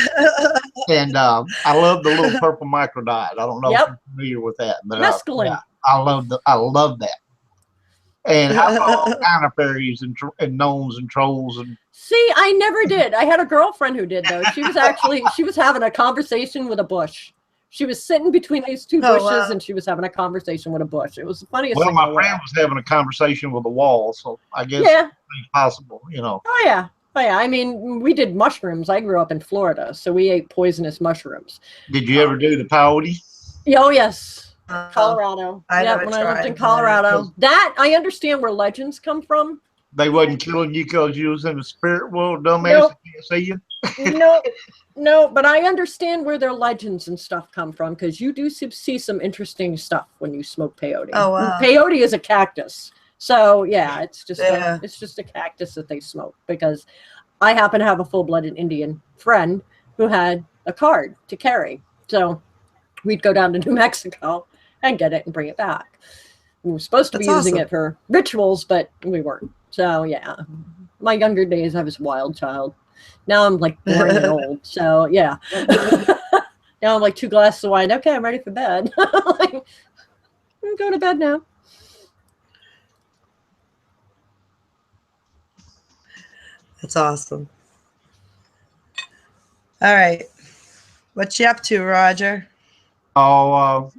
And I love the little purple microdot. I don't know if you're familiar with that, but mescaline. I love that. And I saw all kind of fairies and gnomes and trolls and. See, I never did. I had a girlfriend who did though. She was having a conversation with a bush. She was sitting between these two bushes and she was having a conversation with a bush. It was the funniest thing. Well, my friend was having a conversation with a wall, so I guess it's possible, Oh yeah. I mean, we did mushrooms. I grew up in Florida, so we ate poisonous mushrooms. Did you ever do the peyote? Oh yes, Colorado. I lived in Colorado. That I understand where legends come from. They wasn't killing you because you was in the spirit world, dumbass. Nope. Can't see you. No, but I understand where their legends and stuff come from because you do see some interesting stuff when you smoke peyote. Oh wow. Peyote is a cactus. So yeah, it's just a cactus that they smoke because I happen to have a full-blooded Indian friend who had a card to carry. So we'd go down to New Mexico and get it and bring it back. We were supposed to be using it for rituals, but we weren't. So yeah, my younger days I was a wild child. Now I'm like boring and old. So yeah. Now I'm like 2 glasses of wine. Okay, I'm ready for bed. Like, I'm going to bed now. That's awesome. All right. What you up to, Roger? Oh,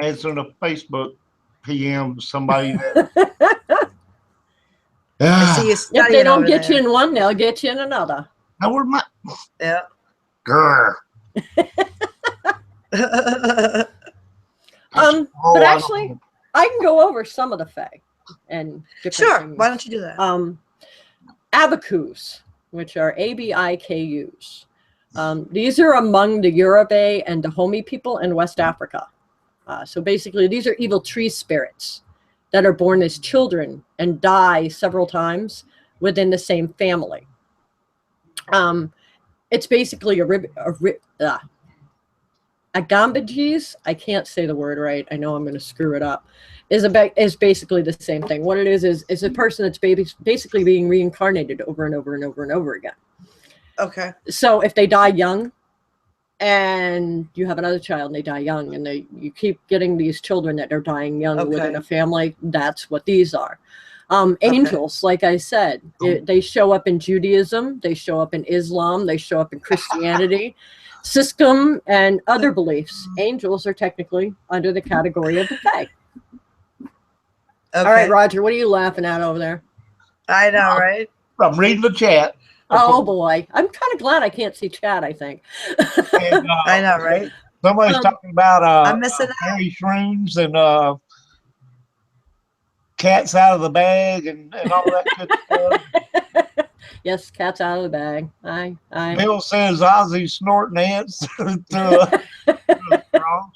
answering a Facebook PM to somebody that. I see you If they don't get you in one, they'll get you in another. Now, where my? Yeah. Grr. But actually, I can go over some of the Fae and different Sure. things. Why don't you do that? Abakus, which are Abikus. These are among the Yoruba and Dahomey people in West Africa. So basically, these are evil tree spirits that are born as children and die several times within the same family. It's basically Agambagis, I can't say the word right. I know I'm going to screw it up. Is basically the same thing. What it is a person that's basically being reincarnated over and over and over and over again. Okay. So if they die young, and you have another child and they die young, and you keep getting these children that are dying young within a family, that's what these are. Angels, like I said, they show up in Judaism, they show up in Islam, they show up in Christianity, Sikhism, and other beliefs. Angels are technically under the category of the Fae. All right, Roger, what are you laughing at over there? I know, right? I'm reading the chat. Oh boy, I'm kind of glad I can't see chat. I think. And, I know, right? Somebody's talking about I'm missing fairy shrooms and cats out of the bag and all that good stuff. Yes, cat's out of the bag. Bill says Ozzy's snorting ants through the straw.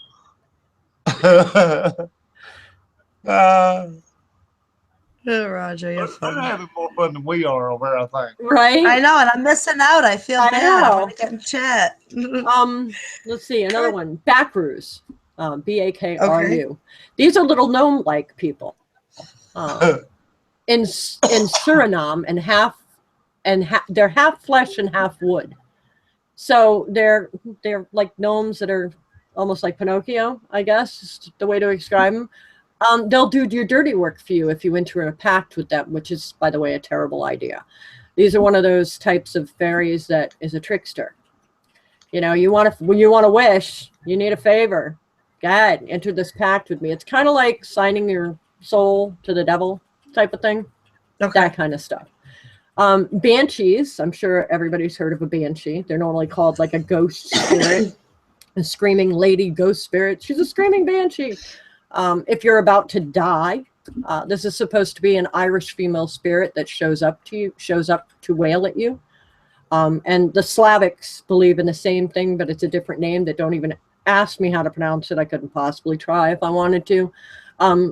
Oh, Roger, you're They're funny. having more fun than we are over there, I think. Right? I know, and I'm missing out. I feel bad. I want to get in chat. Let's see, another one. Bakru. Bakru. These are little gnome-like people. In Suriname, and they're half flesh and half wood. So they're like gnomes that are almost like Pinocchio, I guess, is the way to describe them. They'll do your dirty work for you if you enter a pact with them, which is, by the way, a terrible idea. These are one of those types of fairies that is a trickster. You know, when you want to wish, you need a favor. Go ahead, enter this pact with me. It's kind of like signing your soul to the devil type of thing. Okay. That kind of stuff. Banshees, I'm sure everybody's heard of a banshee. They're normally called like a ghost spirit, a screaming lady ghost spirit. She's a screaming banshee. If you're about to die, this is supposed to be an Irish female spirit that shows up to wail at you. And the Slavics believe in the same thing, but it's a different name that don't even ask me how to pronounce it. I couldn't possibly try if I wanted to.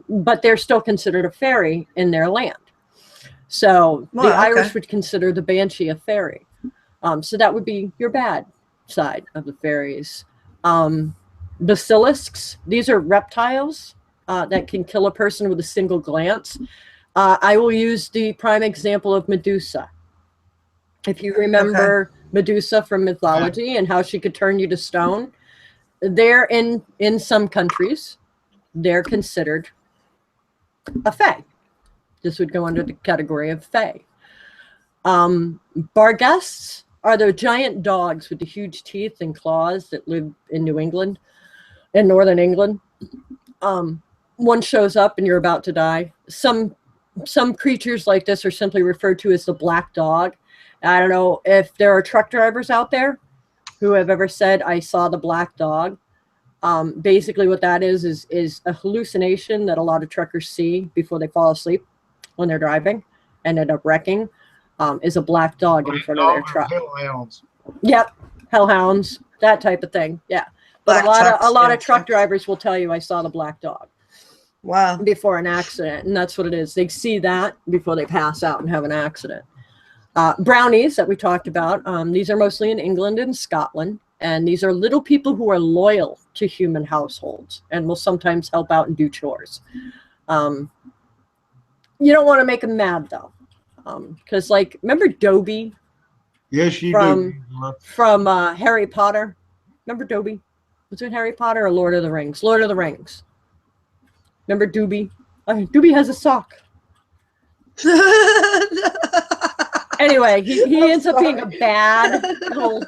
But they're still considered a fairy in their land. So the Irish would consider the banshee a fairy. So that would be your bad side of the fairies. Basilisks, these are reptiles that can kill a person with a single glance. I will use the prime example of Medusa. If you remember Medusa from mythology and how she could turn you to stone, they're in some countries, they're considered a fae. This would go under the category of fae. Barghests are the giant dogs with the huge teeth and claws that live in New England, in northern England. One shows up and you're about to die. Some creatures like this are simply referred to as the black dog. I don't know if there are truck drivers out there who have ever said, I saw the black dog. Basically what that is a hallucination that a lot of truckers see before they fall asleep when they're driving and end up wrecking, is a black dog in front of their truck. Hellhounds. Yep, hellhounds, that type of thing. Yeah. But a lot of truck drivers will tell you, I saw the black dog. Wow. Before an accident. And that's what it is. They see that before they pass out and have an accident. Brownies that we talked about. These are mostly in England and Scotland. And these are little people who are loyal to human households and will sometimes help out and do chores. You don't want to make them mad, though. Because, like, remember Dobby? Yes, you do. From Harry Potter. Remember Dobby? Was it Harry Potter or Lord of the Rings? Lord of the Rings. Remember Doobie? Doobie has a sock. Anyway, he ends up being a bad little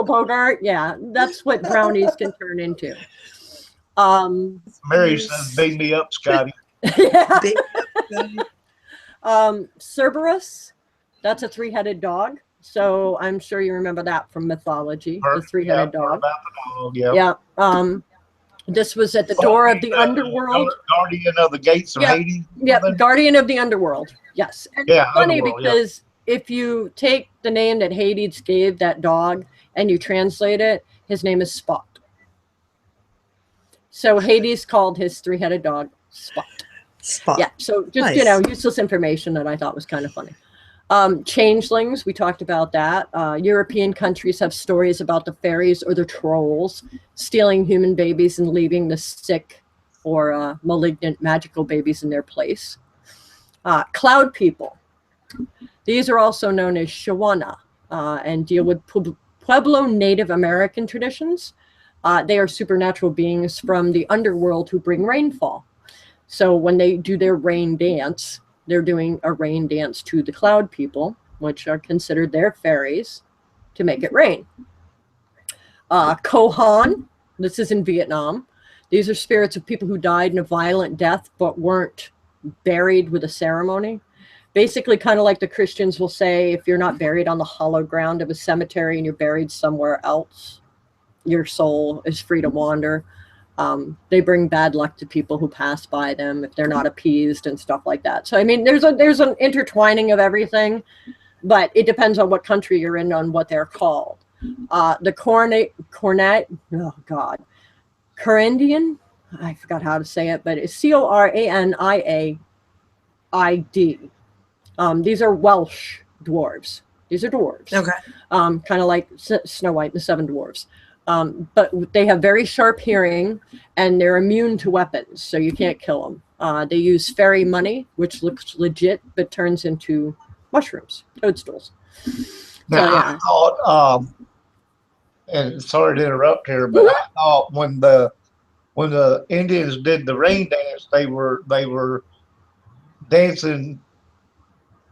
bogart. Yeah, that's what brownies can turn into. Mary says, "Beat me up, Scotty." Yeah. Cerberus, that's a 3-headed dog. So I'm sure you remember that from mythology, the three-headed dog. About the dog, yeah. Yeah. This was at the door of the underworld. Guardian of the gates of Hades. Yep, guardian of the underworld. Yes. And Yeah, it's funny underworld, because if you take the name that Hades gave that dog and you translate it, his name is Spot. So Hades called his three-headed dog Spot. Spot. Yeah, so just, Nice. useless information that I thought was kind of funny. Changelings, we talked about that. European countries have stories about the fairies or the trolls stealing human babies and leaving the sick or malignant magical babies in their place. Cloud people. These are also known as Shawana and deal with Pueblo Native American traditions. They are supernatural beings from the underworld who bring rainfall. So when they do their rain dance, they're doing a rain dance to the cloud people, which are considered their fairies, to make it rain. Kohan, this is in Vietnam. These are spirits of people who died in a violent death but weren't buried with a ceremony. Basically, kind of like the Christians will say, if you're not buried on the hollow ground of a cemetery and you're buried somewhere else, your soul is free to wander. They bring bad luck to people who pass by them if they're not appeased and stuff like that. So, I mean, there's an intertwining of everything, but it depends on what country you're in, on what they're called. The Corandian, I forgot how to say it, but it's Coraniaid. These are Welsh dwarves. These are dwarves. Okay. Kind of like Snow White and the Seven Dwarves. But they have very sharp hearing, and they're immune to weapons, so you can't kill them. They use fairy money, which looks legit, but turns into mushrooms, toadstools. Now, So, yeah. I thought, and sorry to interrupt here, but I thought when the Indians did the rain dance, they were dancing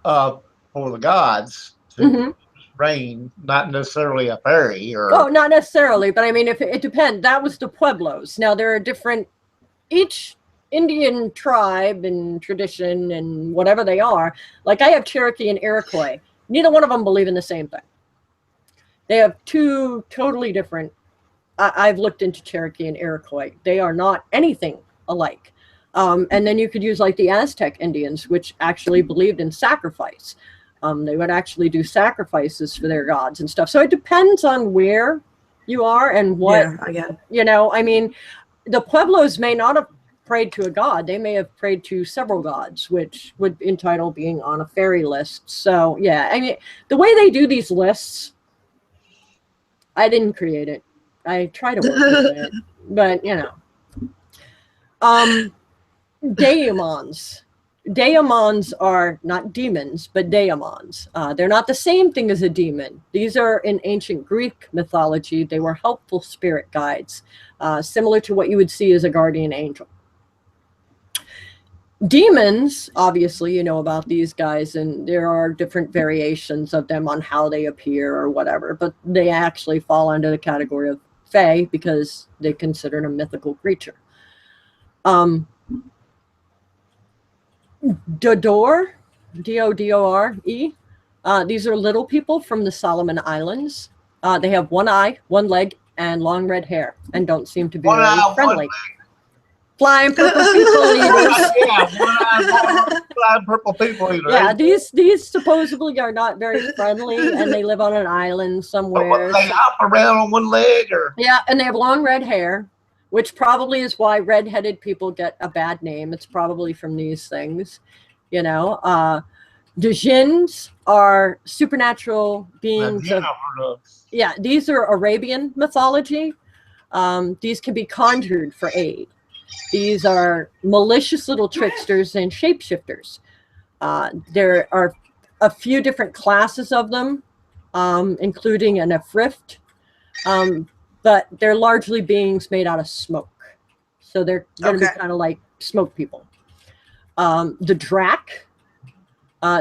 for the gods to rain, not necessarily a fairy or. Oh, not necessarily, but I mean, if it depends. That was the Pueblos. Now there are different. Each Indian tribe and tradition and whatever they are. Like I have Cherokee and Iroquois. Neither one of them believe in the same thing. They have two totally different. I've looked into Cherokee and Iroquois. They are not anything alike. And then you could use like the Aztec Indians, which actually believed in sacrifice. They would actually do sacrifices for their gods and stuff. So it depends on where you are and what, I mean, the Pueblos may not have prayed to a god. They may have prayed to several gods, which would entitle being on a fairy list. So, yeah, I mean, the way they do these lists, I didn't create it. I try to work with it, but, Daemons. Daemons are not demons, but daemons. They're not the same thing as a demon. These are in ancient Greek mythology. They were helpful spirit guides, similar to what you would see as a guardian angel. Demons, obviously, you know about these guys, and there are different variations of them on how they appear or whatever, but they actually fall under the category of fae because they're considered a mythical creature. Dodor, D-O-D-O-R-E. These are little people from the Solomon Islands. They have one eye, one leg, and long red hair, and don't seem to be very friendly. Flying purple people eaters. Flying purple people eaters. Yeah, these supposedly are not very friendly, and they live on an island somewhere. They hop around on one leg, or yeah, and they have long red hair, which probably is why red-headed people get a bad name. It's probably from these things, The jinns are supernatural beings. Yeah, these are Arabian mythology. These can be conjured for aid. These are malicious little tricksters and shapeshifters. There are a few different classes of them, including an Afrift. But they're largely beings made out of smoke. So they're going to be kind of like smoke people. The Drac.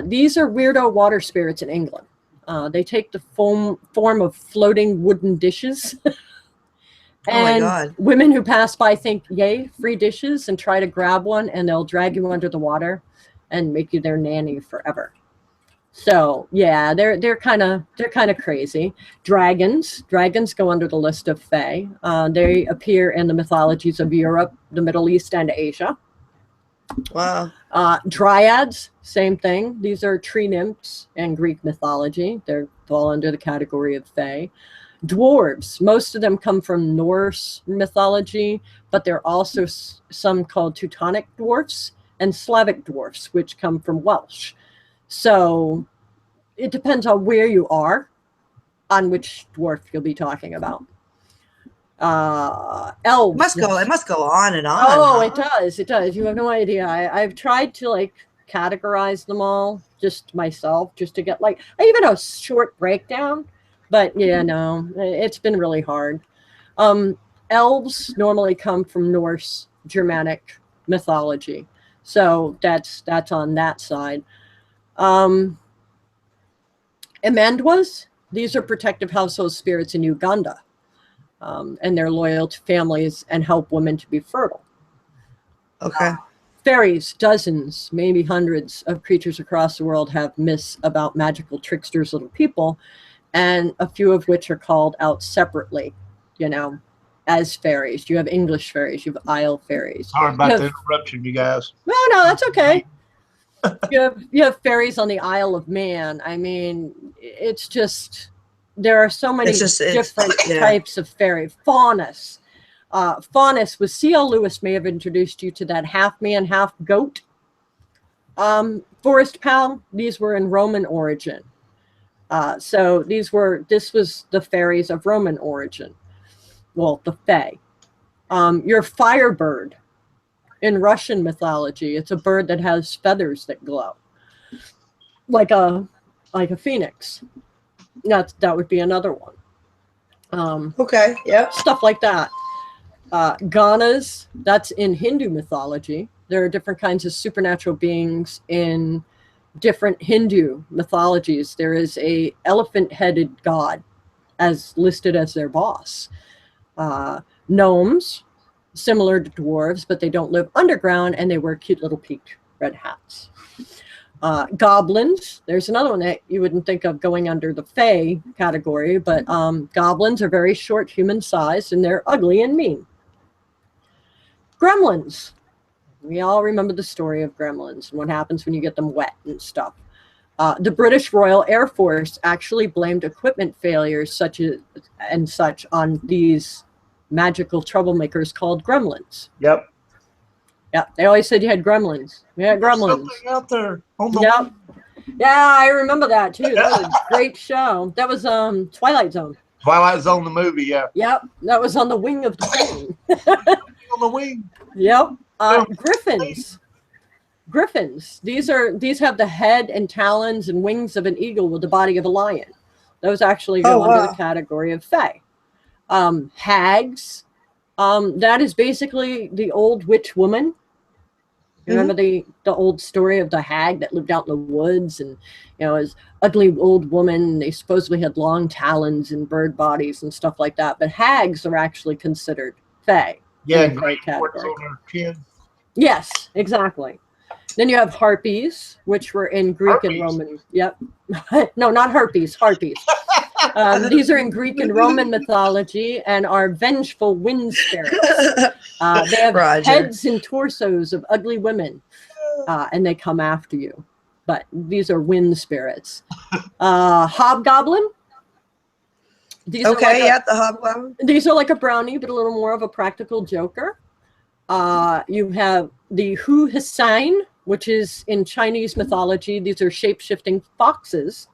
These are weirdo water spirits in England. They take the form of floating wooden dishes. And women who pass by think, yay, free dishes, and try to grab one, and they'll drag you under the water and make you their nanny forever. So yeah, they're kind of crazy. Dragons go under the list of fae. They appear in the mythologies of Europe, the Middle East, and Asia. Wow. Dryads, same thing. These are tree nymphs in Greek mythology. They fall under the category of fae. Dwarves, most of them come from Norse mythology, but there are also some called Teutonic dwarfs and Slavic dwarfs, which come from Welsh. So it depends on where you are, on which dwarf you'll be talking about. Elves. It must go on and on. Oh, it does. You have no idea. I've tried to like categorize them all just myself, just to get like even a short breakdown. But yeah, no, it's been really hard. Elves normally come from Norse Germanic mythology, so that's on that side. Amandwas, these are protective household spirits in Uganda, and they're loyal to families and help women to be fertile. Okay. Fairies, dozens, maybe hundreds of creatures across the world have myths about magical tricksters, little people, and a few of which are called out separately, as fairies. You have English fairies, you have Isle fairies. Sorry about the interruption, you guys. No, that's okay. You have fairies on the Isle of Man. I mean, it's just there are so many different types of fairy. Faunus. Faunus was C.L. Lewis may have introduced you to that half man, half goat. Forest Pal, these were in Roman origin. So this was the fairies of Roman origin. Well, the fae. Your firebird in Russian mythology, it's a bird that has feathers that glow, like a phoenix. That would be another one. Okay, yeah. Stuff like that. Ganas, that's in Hindu mythology. There are different kinds of supernatural beings in different Hindu mythologies. There is a elephant-headed god as listed as their boss. Gnomes, similar to dwarves, but they don't live underground and they wear cute little peaked red hats. Goblins, there's another one that you wouldn't think of going under the fae category, but goblins are very short, human sized, and they're ugly and mean. Gremlins. We all remember the story of gremlins and what happens when you get them wet and stuff. The British Royal Air Force actually blamed equipment failures such on these magical troublemakers called gremlins. Yep. Yeah, they always said you had gremlins. Yeah, gremlins. Something out there on the Yep. Yeah, I remember that too. That was a great show. That was Twilight Zone. Twilight Zone, the movie, yeah. Yep, that was on the wing of the plane. On the wing. Yep. Griffins. These have the head and talons and wings of an eagle with the body of a lion. Those actually go under the category of fae. Hags. That is basically the old witch woman. You remember the old story of the hag that lived out in the woods and, was ugly old woman. And they supposedly had long talons and bird bodies and stuff like that. But hags are actually considered fae. Yeah, great category. On her chin. Yes, exactly. Then you have harpies, which were in Greek and Roman. Yep. No, not harpies. Harpies. These are in Greek and Roman mythology and are vengeful wind spirits. They have heads and torsos of ugly women, and they come after you. But these are wind spirits. Hobgoblin. The hobgoblin. These are like a brownie, but a little more of a practical joker. You have the Hu Hsien, which is in Chinese mythology. These are shape-shifting foxes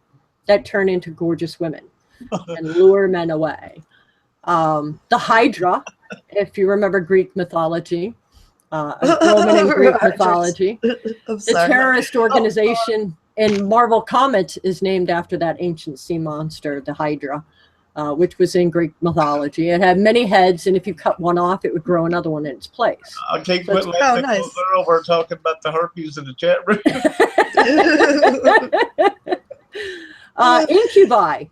that turn into gorgeous women and lure men away. The Hydra, if you remember Greek mythology, Roman and Greek mythology, the terrorist organization in Marvel Comics is named after that ancient sea monster, the Hydra, which was in Greek mythology. It had many heads, and if you cut one off, it would grow another one in its place. Okay, quit nice. They're over talking about the herpes in the chat room. Incubi.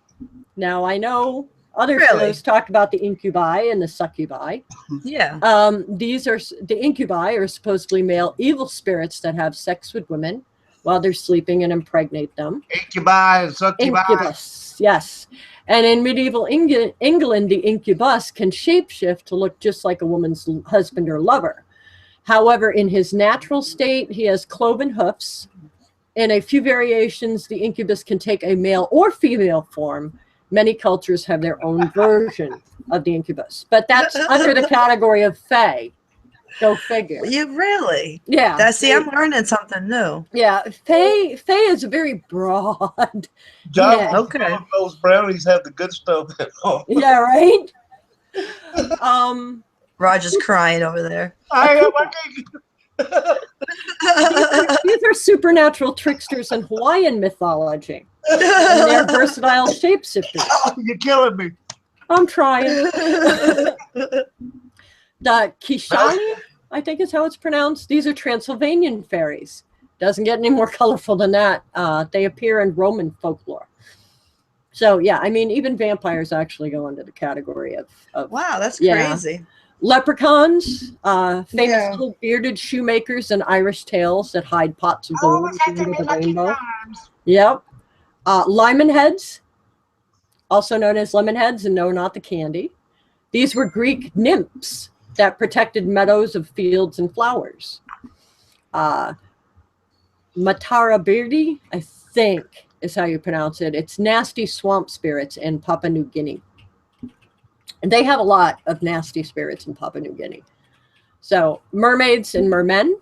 Now, I know other shows talk about the incubi and the succubi. Yeah. The incubi are supposedly male evil spirits that have sex with women while they're sleeping and impregnate them. Incubi and succubi. Incubus, yes. And in medieval England, the incubus can shapeshift to look just like a woman's husband or lover. However, in his natural state, he has cloven hoofs. In a few variations, the incubus can take a male or female form. Many cultures have their own version of the incubus, but that's under the category of fae. Go figure. You really? Yeah. I'm learning something new. Yeah, fae is a very broad. John, Yeah. Okay. those brownies have the good stuff. Yeah, right. Roger's crying over there. These are supernatural tricksters in Hawaiian mythology. And they're versatile shapeshifters. Oh, you're killing me. I'm trying. The Kishani, I think is how it's pronounced. These are Transylvanian fairies. Doesn't get any more colorful than that. They appear in Roman folklore. So, yeah, I mean, even vampires actually go into the category of Wow, that's Yeah. crazy. Leprechauns, famous little bearded shoemakers and Irish tales that hide pots of gold under the rainbow. Yep. Lemon heads, also known as lemon heads, and no, not the candy. These were Greek nymphs that protected meadows of fields and flowers. Matarabirdi, I think is how you pronounce it. It's nasty swamp spirits in Papua New Guinea. And they have a lot of nasty spirits in Papua New Guinea. So mermaids and mermen,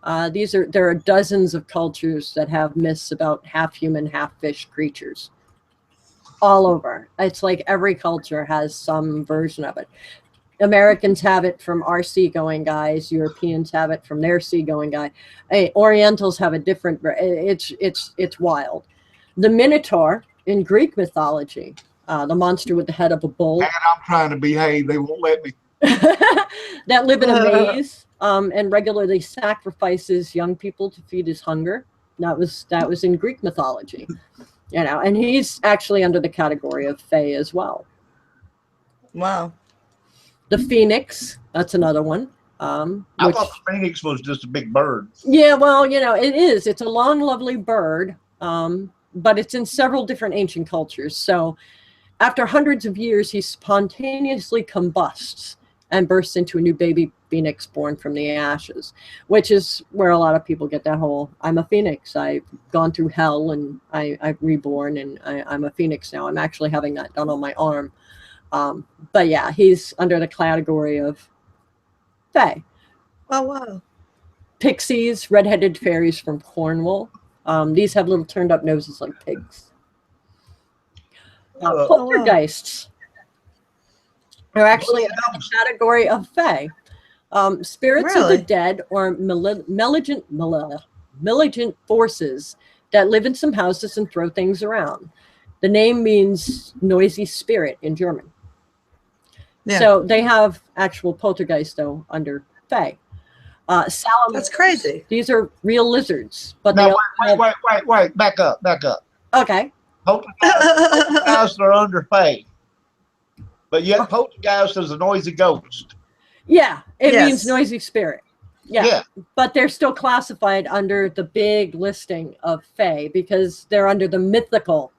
there are dozens of cultures that have myths about half human, half fish creatures all over. It's like every culture has some version of it. Americans have it from our seagoing guys. Europeans have it from their seagoing guy. Orientals have a different. It's wild. The Minotaur in Greek mythology, the monster with the head of a bull. And I'm trying to behave. They won't let me. That live in a maze and regularly sacrifices young people to feed his hunger. That was in Greek mythology, and he's actually under the category of fae as well. Wow. The phoenix, that's another one. I thought the phoenix was just a big bird. Yeah, well, it is. It's a long, lovely bird, but it's in several different ancient cultures. So after hundreds of years, he spontaneously combusts and bursts into a new baby phoenix born from the ashes, which is where a lot of people get that whole, I'm a phoenix. I've gone through hell and I've reborn and I'm a phoenix now. I'm actually having that done on my arm. But yeah, he's under the category of fae. Oh, wow. Pixies, redheaded fairies from Cornwall. These have little turned up noses like pigs. Poltergeists are actually in the category of fae. Spirits of the dead or malignant forces that live in some houses and throw things around. The name means noisy spirit in German. Yeah. So they have actual poltergeist though under fae. Salamanders, that's crazy. These are real lizards, but no, wait, back up. Okay. Poltergeists are under fae, but yet poltergeist is a noisy ghost. Yeah, it means noisy spirit. Yeah, but they're still classified under the big listing of fae because they're under the mythical,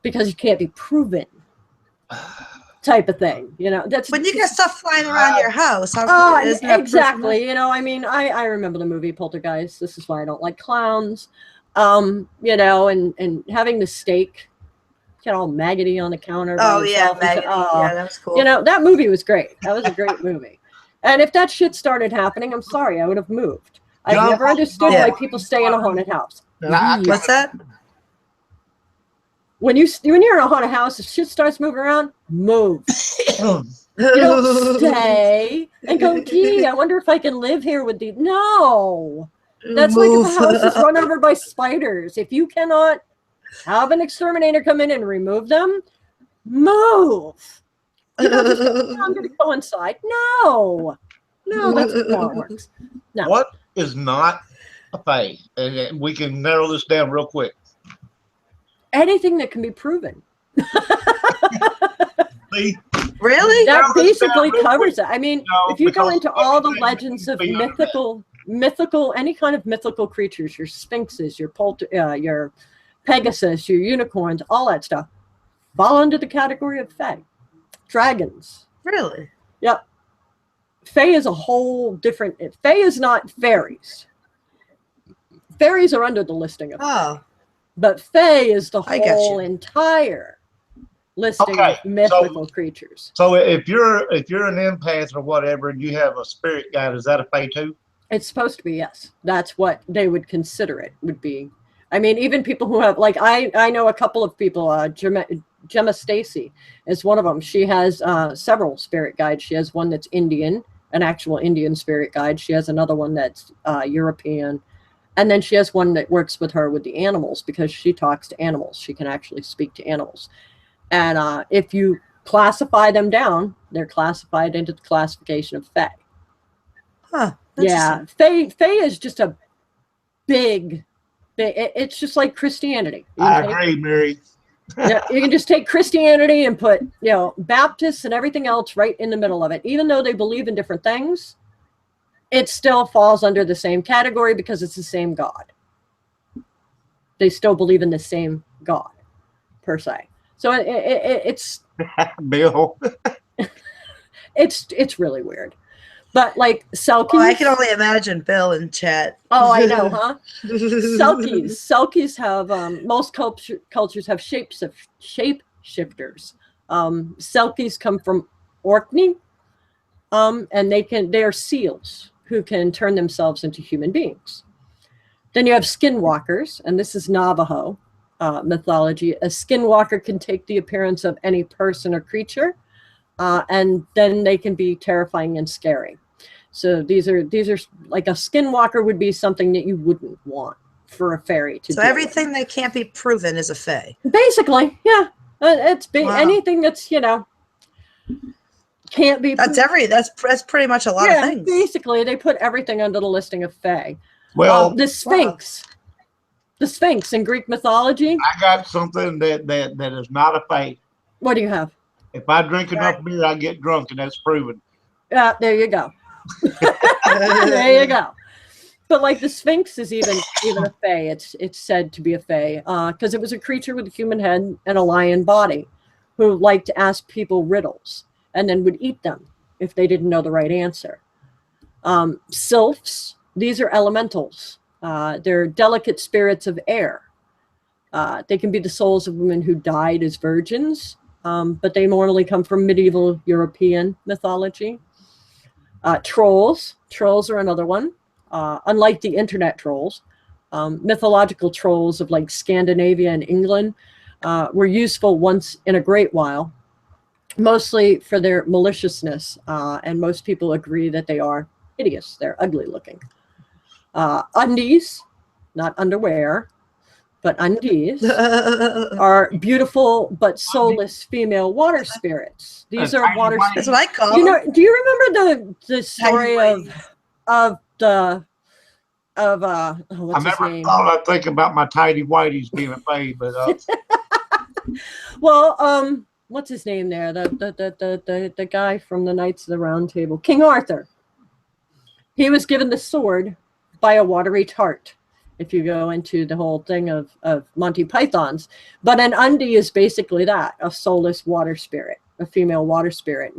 because you can't be proven type of thing. That's when you get stuff flying around your house. Exactly. I remember the movie Poltergeist. This is why I don't like clowns. And having the steak get all maggoty on the counter. Oh yeah, maggoty. Yeah, that was cool. That movie was great. That was a great movie. And if that shit started happening, I'm sorry, I would have moved. I've never understood why people stay in a haunted house. What's that? When you're in a haunted house, if shit starts moving around, move. You don't stay and go, gee, I wonder if I can live here with these. No. That's like if a house is run over by spiders. If you cannot have an exterminator come in and remove them, move. I'm going to go inside. No, that's not how it works. No. What is not a fae? And we can narrow this down real quick. Anything that can be proven. Really? That basically covers it. I mean, if you go into all the legends of mythical mythical, any kind of mythical creatures, your sphinxes, your Pegasus, your unicorns, all that stuff, fall under the category of fae. Dragons. Really? Yep. Fae is a whole different. Fae is not fairies. Fairies are under the listing of. Oh. But fae is the I got whole you. entire listing Okay, of mythical creatures. So if you're an empath or whatever, and you have a spirit guide, is that a fae too? It's supposed to be, yes. That's what they would consider it would be. I mean, even people who have, like, I know a couple of people, Gemma Stacy is one of them. She has several spirit guides. She has one that's Indian, an actual Indian spirit guide. She has another one that's European. And then she has one that works with her with the animals because she talks to animals. She can actually speak to animals. And if you classify them down, they're classified into the classification of fae. Huh. Yeah, fae is just a big, it's just like Christianity. I agree, Mary. Yeah, you can just take Christianity and put, Baptists and everything else right in the middle of it. Even though they believe in different things, it still falls under the same category because it's the same God. They still believe in the same God, per se. So it's Bill. it's really weird. But like Selkies. Well, I can only imagine Bill in chat. Oh, I know, huh? Selkies have most cultures have shapeshifters. Selkies come from Orkney, and they are seals who can turn themselves into human beings. Then you have skinwalkers, and this is Navajo mythology. A skinwalker can take the appearance of any person or creature, and then they can be terrifying and scary. So these are like a skinwalker would be something that you wouldn't want for a fairy to do. So everything that can't be proven is a fae. Basically, yeah. It's anything that's, can't be That's pretty much a lot of things. Basically, they put everything under the listing of fae. Well, the Sphinx. Wow. The Sphinx in Greek mythology. I got something that is not a fae. What do you have? If I drink enough beer, I get drunk, and that's proven. There you go. There you go. But like the Sphinx is even a fae. It's said to be a fae because it was a creature with a human head and a lion body who liked to ask people riddles and then would eat them if they didn't know the right answer. Sylphs, these are elementals. They're delicate spirits of air. They can be the souls of women who died as virgins, but they normally come from medieval European mythology. Trolls are another one. Unlike the internet trolls, mythological trolls of like Scandinavia and England were useful once in a great while, mostly for their maliciousness, and most people agree that they are hideous. They're ugly looking. Undies, not underwear, but undies, are beautiful but soulless female water spirits. These are water spirits. That's what I call them. Do you remember the story of what's his name? Thought I'd think about my tidy whities being a fae, but well, what's his name there? The guy from the Knights of the Round Table, King Arthur. He was given the sword by a watery tart. If you go into the whole thing of Monty Python's, but an undie is basically that, a soulless water spirit, a female water spirit.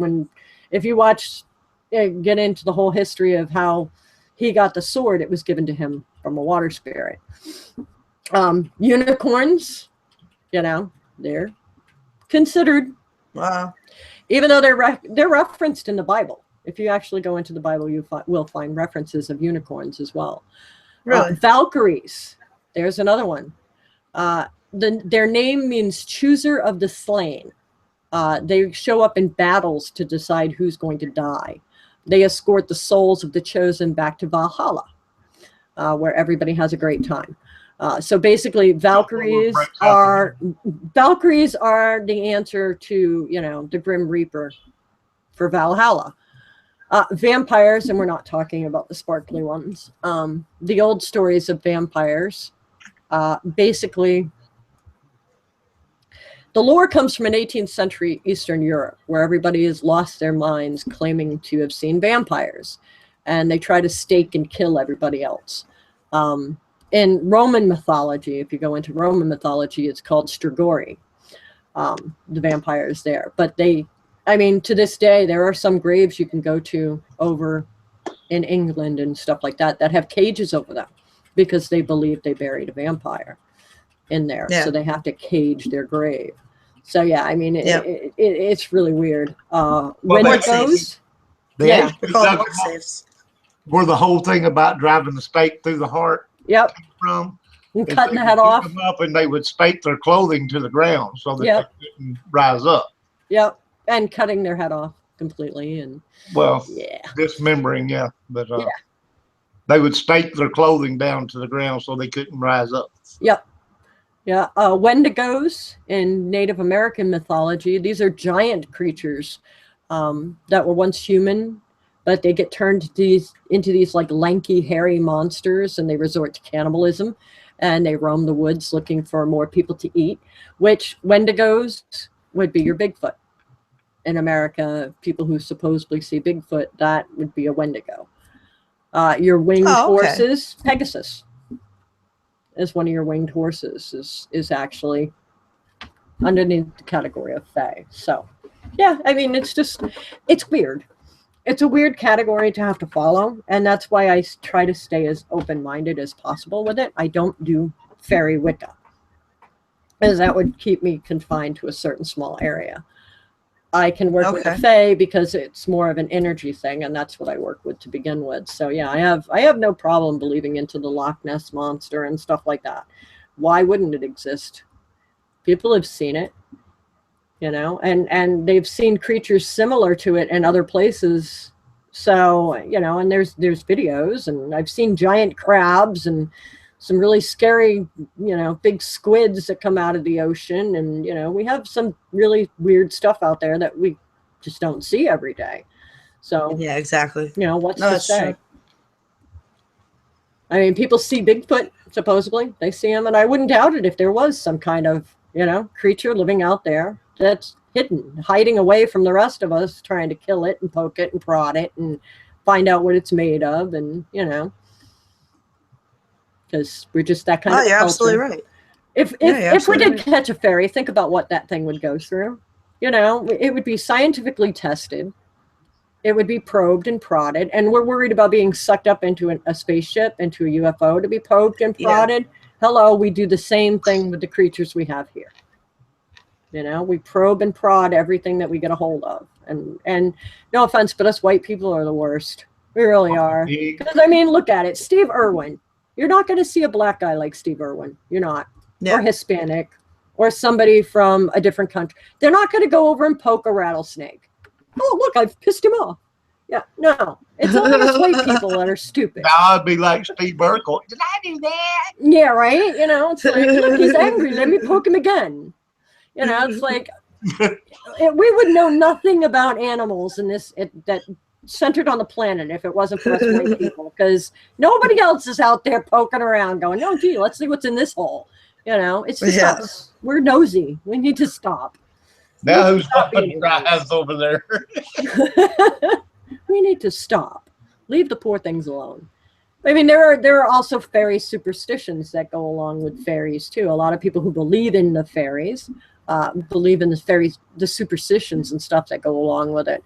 If you watch, get into the whole history of how he got the sword, it was given to him from a water spirit. Unicorns, they're considered. Wow. Even though they're referenced in the Bible. If you actually go into the Bible, you will find references of unicorns as well. Really? Valkyries, there's another one. Their name means chooser of the slain. They show up in battles to decide who's going to die. They escort the souls of the chosen back to Valhalla, where everybody has a great time. So basically, Valkyries are the answer to the Grim Reaper for Valhalla. Vampires, and we're not talking about the sparkly ones. The old stories of vampires, basically, the lore comes from an 18th century Eastern Europe, where everybody has lost their minds claiming to have seen vampires. and they try to stake and kill everybody else. In Roman mythology, if you go into Roman mythology, it's called Strigoi. The vampires there, but to this day, there are some graves you can go to over in England and stuff like that have cages over them because they believe they buried a vampire in there. Yeah. So they have to cage their grave. So yeah, it's really weird. Wendigos. They Yeah. actually They're called dug blood them up saves. where the whole thing about driving the stake through the heart Yep. came from. And is cutting they the head would off. pick them up and they would stake their clothing to the ground so that Yep. they couldn't rise up. Yep. And cutting their head off completely. And Well, yeah. dismembering, yeah. But Yeah. they would stake their clothing down to the ground so they couldn't rise up. Yep. Yeah. Wendigos in Native American mythology, these are giant creatures that were once human, but they get turned into these like lanky, hairy monsters, and they resort to cannibalism, and they roam the woods looking for more people to eat, which Wendigos would be your Bigfoot. In America, people who supposedly see Bigfoot, that would be a Wendigo. Your winged horses, Pegasus is one of your winged horses, is actually underneath the category of Fae. So, yeah, it's weird. It's a weird category to have to follow, and that's why I try to stay as open-minded as possible with it. I don't do fairy Wicca, as that would keep me confined to a certain small area. I can work with the Fae because it's more of an energy thing, and that's what I work with to begin with. So yeah, I have no problem believing into the Loch Ness monster and stuff like that. Why wouldn't it exist? People have seen it, and they've seen creatures similar to it in other places. So, and there's videos, and I've seen giant crabs and some really scary, big squids that come out of the ocean. And, we have some really weird stuff out there that we just don't see every day. So, yeah, exactly. What's to say? True. People see Bigfoot, supposedly. They see him, and I wouldn't doubt it if there was some kind of, creature living out there that's hidden, hiding away from the rest of us, trying to kill it and poke it and prod it and find out what it's made of, and, because we're just that kind of you're culture. absolutely right. If we did catch a fairy, think about what that thing would go through. It would be scientifically tested. It would be probed and prodded, and we're worried about being sucked up into a spaceship, into a UFO to be probed and prodded. Yeah. Hello, we do the same thing with the creatures we have here. We probe and prod everything that we get a hold of, and no offense, but us white people are the worst. We really are. Because look at it, Steve Irwin. You're not going to see a black guy like Steve Irwin. You're not. Yeah. Or Hispanic, or somebody from a different country. They're not going to go over and poke a rattlesnake. Oh, look, I've pissed him off. Yeah, no. It's only us white people that are stupid. Now I'd be like Steve Urkel. Did I do that? Yeah, right? It's like, look, he's angry. Let me poke him again. It's like, we would know nothing about animals in that centered on the planet if it wasn't for us white people, because nobody else is out there poking around going, oh, gee, let's see what's in this hole. It's just us. We're nosy. We need to stop. Now who's fucking eyes over there? We need to stop. Leave the poor things alone. There are also fairy superstitions that go along with fairies too. A lot of people who believe in the fairies believe in the fairies, the superstitions and stuff that go along with it.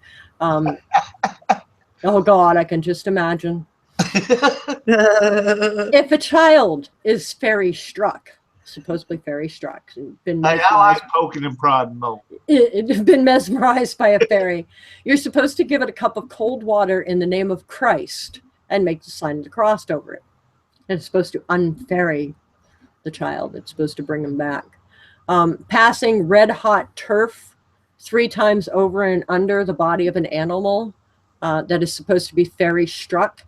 Oh God, I can just imagine. If a child is fairy struck, supposedly fairy struck, been I like poking and prodding though. Been mesmerized by a fairy, you're supposed to give it a cup of cold water in the name of Christ and make the sign of the cross over it. And it's supposed to unfairy the child. It's supposed to bring him back. Passing red hot turf 3 times over and under the body of an animal that is supposed to be fairy struck,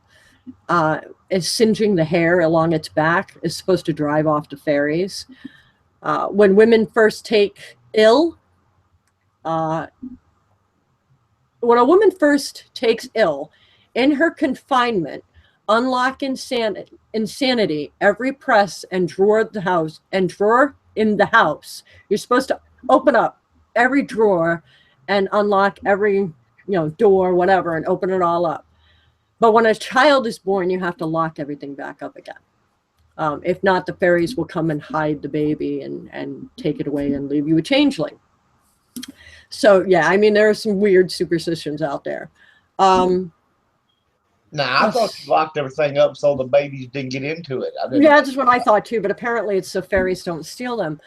is singeing the hair along its back, is supposed to drive off the fairies. When women first take ill, when a woman first takes ill in her confinement, unlock insanity, every press and drawer in the house. You're supposed to open up every drawer and unlock every door, whatever, and open it all up. But when a child is born, you have to lock everything back up again. If not, the fairies will come and hide the baby and take it away and leave you a changeling. So, yeah, I mean, there are some weird superstitions out there. Now, I thought you locked everything up so the babies didn't get into it. Yeah, that's what I thought too, but apparently it's so fairies don't steal them.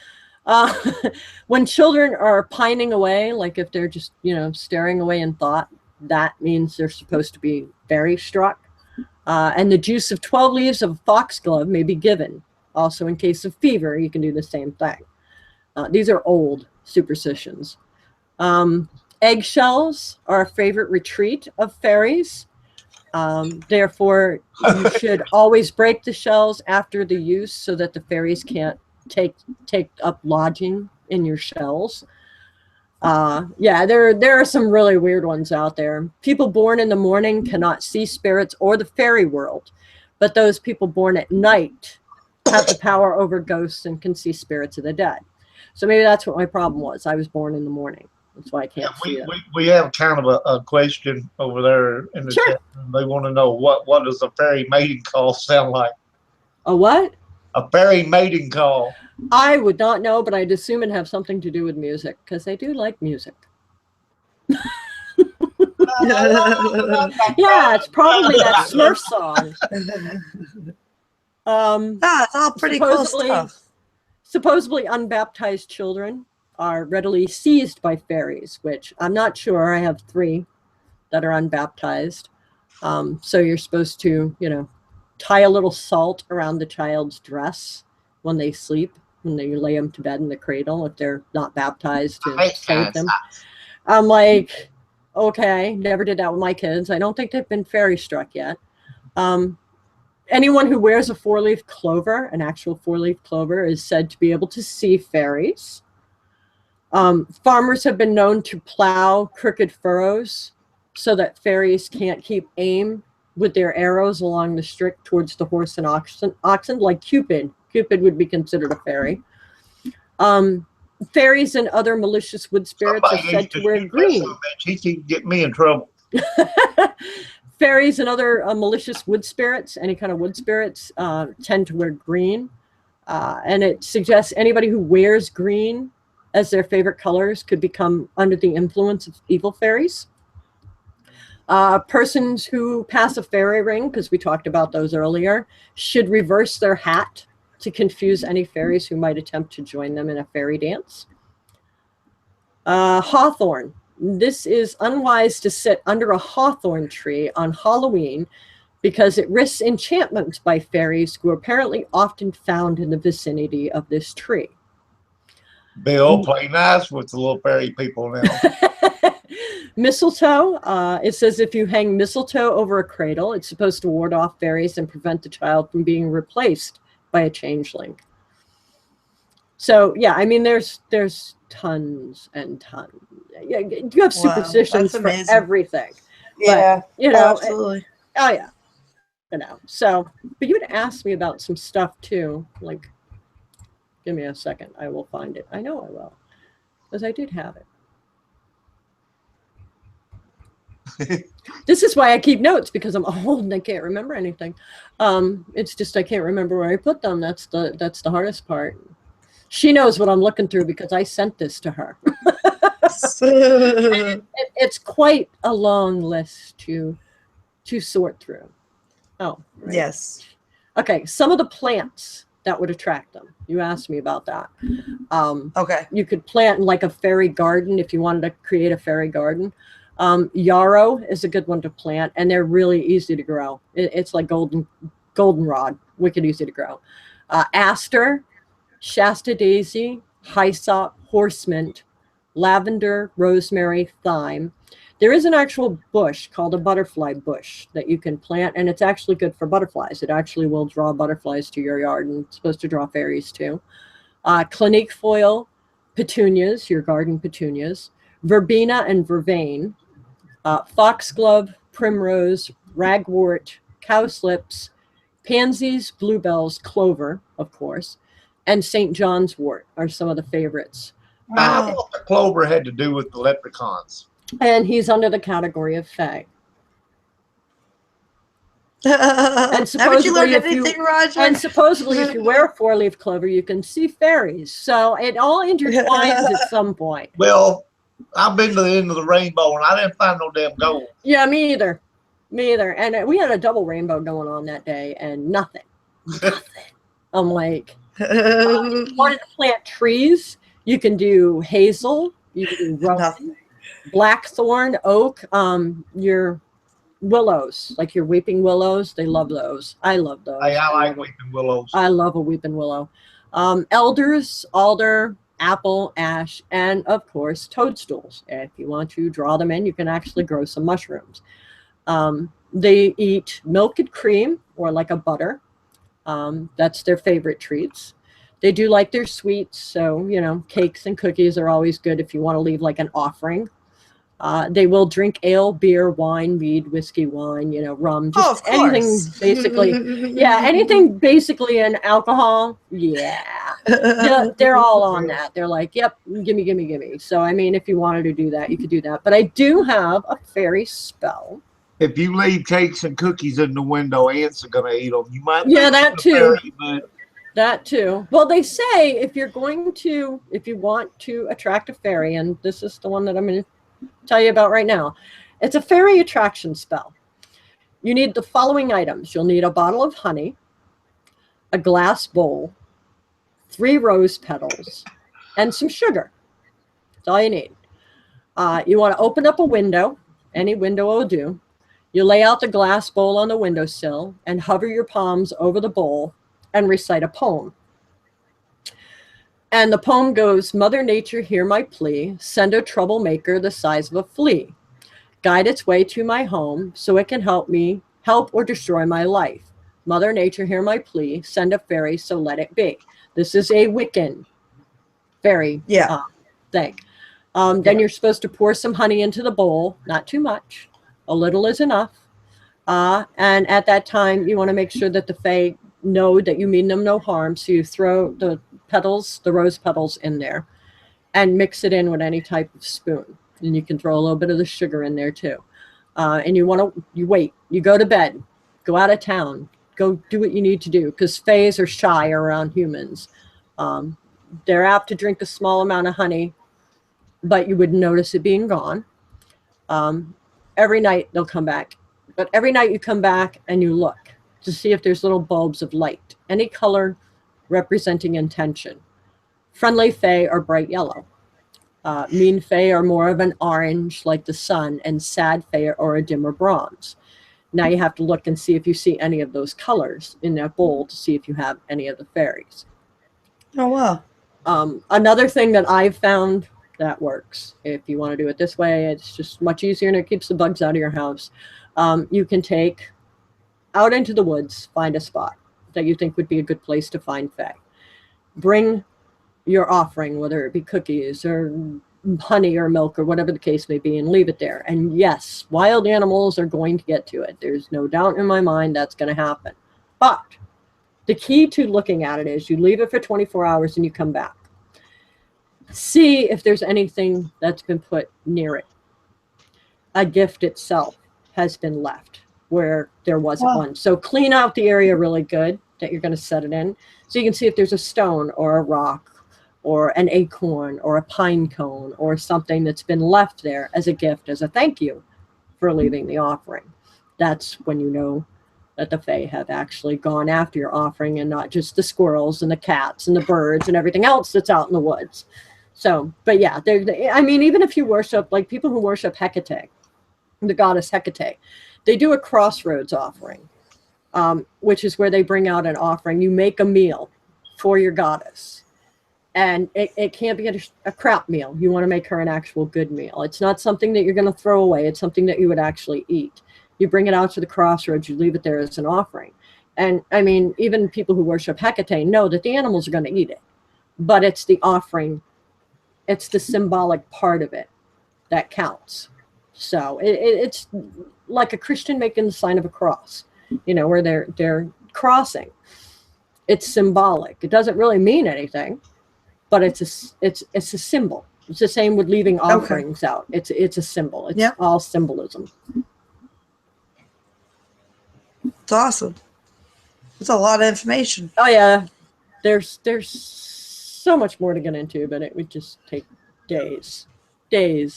When children are pining away, like if they're just, staring away in thought, that means they're supposed to be fairy struck. And the juice of 12 leaves of foxglove may be given. Also, in case of fever, you can do the same thing. These are old superstitions. Eggshells are a favorite retreat of fairies. Therefore, you should always break the shells after the use so that the fairies can't take up lodging in your shells. Yeah, there are some really weird ones out there. People born in the morning cannot see spirits or the fairy world, but those people born at night have the power over ghosts and can see spirits of the dead. So maybe that's what my problem was. I was born in the morning. That's why I can't see them. We have kind of a question over there in the chat. They want to know what does a fairy mating call sound like? A what? A fairy mating call. I would not know, but I'd assume it'd have something to do with music because they do like music. Yeah, it's probably that Smurf song. It's all pretty cool stuff. Supposedly unbaptized children are readily seized by fairies, which I'm not sure. I have 3 that are unbaptized. So you're supposed to, tie a little salt around the child's dress when they sleep, when you lay them to bed in the cradle if they're not baptized to save them. I'm like, okay, never did that with my kids. I don't think they've been fairy struck yet. Anyone who wears a 4-leaf clover, an actual 4-leaf clover, is said to be able to see fairies. Farmers have been known to plow crooked furrows so that fairies can't keep aim with their arrows along the strick towards the horse and oxen, like Cupid. Cupid would be considered a fairy. Fairies and other malicious wood spirits are said to wear green. He can get me in trouble. Fairies and other malicious wood spirits, any kind of wood spirits, tend to wear green. And it suggests anybody who wears green as their favorite colors could become under the influence of evil fairies. Persons who pass a fairy ring, because we talked about those earlier, should reverse their hat to confuse any fairies who might attempt to join them in a fairy dance. Hawthorn. This is unwise to sit under a hawthorn tree on Halloween because it risks enchantment by fairies who are apparently often found in the vicinity of this tree. Bill, play nice with the little fairy people now. Mistletoe. It says if you hang mistletoe over a cradle, it's supposed to ward off fairies and prevent the child from being replaced by a changeling. So yeah, I mean, there's tons and tons. Yeah, you have superstitions for everything. Yeah, but, absolutely. Oh yeah, So, but you had asked me about some stuff too. Like, give me a second. I will find it. I know I will, because I did have it. This is why I keep notes, because I'm old and I can't remember anything. It's just I can't remember where I put them. That's the hardest part. She knows what I'm looking through because I sent this to her. It's quite a long list to sort through. Oh, right. Yes. Okay, some of the plants that would attract them. You asked me about that. Okay. You could plant like a fairy garden if you wanted to create a fairy garden. Yarrow is a good one to plant, and they're really easy to grow. It's like goldenrod, wicked easy to grow. Aster, Shasta daisy, hyssop, horsemint, lavender, rosemary, thyme. There is an actual bush called a butterfly bush that you can plant, and it's actually good for butterflies. It actually will draw butterflies to your yard, and it's supposed to draw fairies too. Clinique foil, petunias, your garden petunias, verbena and vervain, foxglove, primrose, ragwort, cowslips, pansies, bluebells, clover, of course, and St. John's wort are some of the favorites. I thought the clover had to do with the leprechauns. And he's under the category of fae. Haven't you learned if anything, Roger? And supposedly, if you wear a 4-leaf clover, you can see fairies. So it all intertwines at some point. Well, I've been to the end of the rainbow and I didn't find no damn gold. Yeah, me either. Me either. And we had a double rainbow going on that day and nothing. I'm like, if you wanted to plant trees, you can do hazel, you can do rowan, blackthorn, oak, your willows, like your weeping willows. They love those. I love those. Hey, I like weeping willows. I love a weeping willow. Elders, alder, apple, ash, and of course toadstools. If you want to draw them in, you can actually grow some mushrooms. They eat milk and cream or like a butter. That's their favorite treats. They do like their sweets, so cakes and cookies are always good if you want to leave like an offering. They will drink ale, beer, wine, mead, whiskey, wine, rum, just anything basically. Yeah, anything basically in alcohol. Yeah. They're all on that. They're like, yep, gimme. So, I mean, if you wanted to do that, you could do that. But I do have a fairy spell. If you leave cakes and cookies in the window, ants are going to eat them. You might. Yeah, that too. Fairy, but... That too. Well, they say if you want to attract a fairy, and this is the one that I'm going to tell you about right now. It's a fairy attraction spell. You need the following items. You'll need a bottle of honey, a glass bowl, 3 rose petals, and some sugar. That's all you need. You want to open up a window. Any window will do. You lay out the glass bowl on the windowsill and hover your palms over the bowl and recite a poem. And the poem goes, Mother Nature, hear my plea. Send a troublemaker the size of a flea. Guide its way to my home so it can help or destroy my life. Mother Nature, hear my plea. Send a fairy, so let it be. This is a Wiccan fairy thing. Then you're supposed to pour some honey into the bowl, not too much. A little is enough. And at that time, you want to make sure that the fae know that you mean them no harm. So you throw the rose petals in there and mix it in with any type of spoon. And you can throw a little bit of the sugar in there too. And you wait, you go to bed, go out of town, go do what you need to do, because fays are shy around humans. They're apt to drink a small amount of honey, but you wouldn't notice it being gone. Every night they'll come back, but every night you come back and you look to see if there's little bulbs of light, any color representing intention. Friendly fae are bright yellow. Mean fae are more of an orange like the sun, and sad fae are a dimmer bronze. Now you have to look and see if you see any of those colors in that bowl to see if you have any of the fairies. Oh, wow. Another thing that I've found that works, if you want to do it this way, it's just much easier and it keeps the bugs out of your house. You can take out into the woods, find a spot that you think would be a good place to find fae. Bring your offering, whether it be cookies or honey or milk or whatever the case may be, and leave it there. And yes, wild animals are going to get to it. There's no doubt in my mind that's going to happen. But the key to looking at it is you leave it for 24 hours and you come back. See if there's anything that's been put near it. A gift itself has been left where there wasn't one. So clean out the area really good that you're going to set it in, so you can see if there's a stone or a rock or an acorn or a pine cone or something that's been left there as a gift, as a thank you for leaving the offering. That's when you know that the fae have actually gone after your offering and not just the squirrels and the cats and the birds and everything else that's out in the woods. So, but yeah, I mean, even if you worship, like people who worship Hecate, the goddess Hecate, they do a crossroads offering, which is where they bring out an offering. You make a meal for your goddess. And it can't be a crap meal. You want to make her an actual good meal. It's not something that you're going to throw away. It's something that you would actually eat. You bring it out to the crossroads. You leave it there as an offering. And I mean, even people who worship Hecate know that the animals are going to eat it. But it's the offering. It's the symbolic part of it that counts. So it's like a Christian making the sign of a cross, where they're crossing. It's symbolic. It doesn't really mean anything. But it's a symbol. It's the same with leaving offerings out. It's a symbol. It's all symbolism. It's awesome. It's a lot of information. Oh yeah, there's so much more to get into, but it would just take days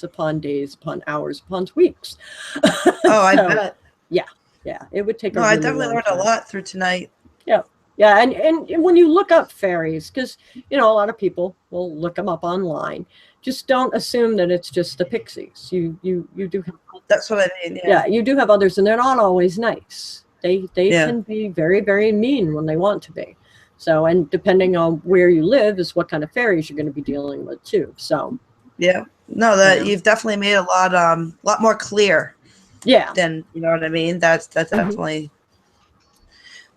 upon hours upon weeks. Oh, I bet. Yeah, it would take. No, I definitely learned a lot through tonight. Yeah, and when you look up fairies, because a lot of people will look them up online. Just don't assume that it's just the pixies. You do have. That's what I mean. Yeah, you do have others, and they're not always nice. They can be very, very mean when they want to be. So, and depending on where you live is what kind of fairies you're going to be dealing with too. So. Yeah. No, you've definitely made a lot more clear. Yeah. Then you know what I mean. That's definitely.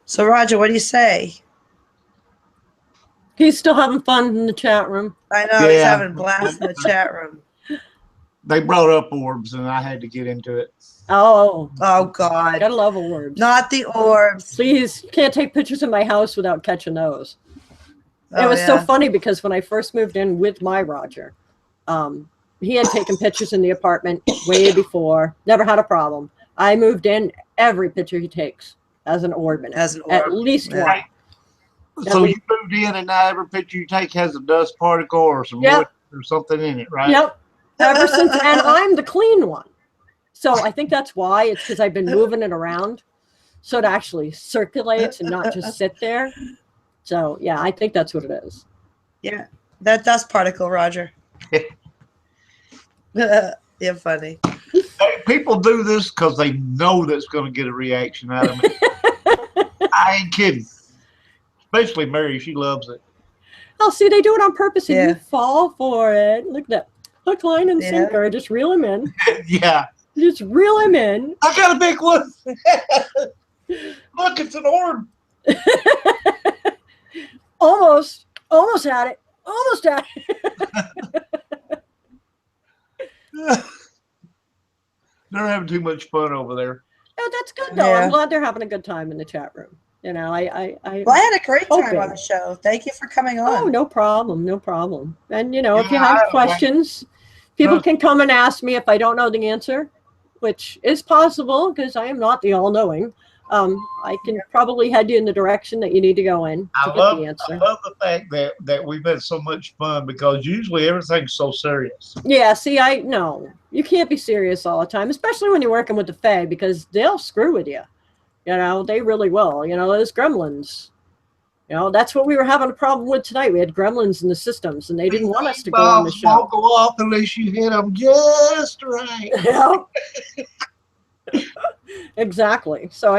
So Roger, what do you say? He's still having fun in the chat room. I know he's having blast in the chat room. They brought up orbs, and I had to get into it. Oh God! Gotta love orbs. Not the orbs. Please, you can't take pictures of my house without catching those. It was so funny because when I first moved in with my Roger, he had taken pictures in the apartment way before. Never had a problem. I moved in, every picture he takes has an orb in it. At least one. Right. So you moved in, and now every picture you take has a dust particle or some wood or something in it, right? Yep. Ever since, and I'm the clean one. So I think that's why. It's because I've been moving it around, so it actually circulates and not just sit there. So yeah, I think that's what it is. Yeah, that dust particle, Roger. You're funny. People do this because they know that's going to get a reaction out of me. I ain't kidding. Especially Mary, she loves it. Oh, see, they do it on purpose, and you fall for it. Look at that. Hook, line, and sinker. Just reel him in. Yeah. Just reel him in. I got a big one. Look, it's an orb. Almost had it. Almost had it. They're having too much fun over there. Oh, that's good though. I'm glad they're having a good time in the chat room. I well, I had a great time on the show. Thank you for coming on. Oh, no problem. And if you have questions, people can come and ask me if I don't know the answer, which is possible because I am not the all-knowing. I can probably head you in the direction that you need to go in to get the answer. I love the fact that we've had so much fun because usually everything's so serious. Yeah, see, you can't be serious all the time, especially when you're working with the Fae because they'll screw with you. They really will. Those gremlins. That's what we were having a problem with tonight. We had gremlins in the systems, and they didn't want us to go on the show. Won't go off unless you hit them just right. Exactly. So,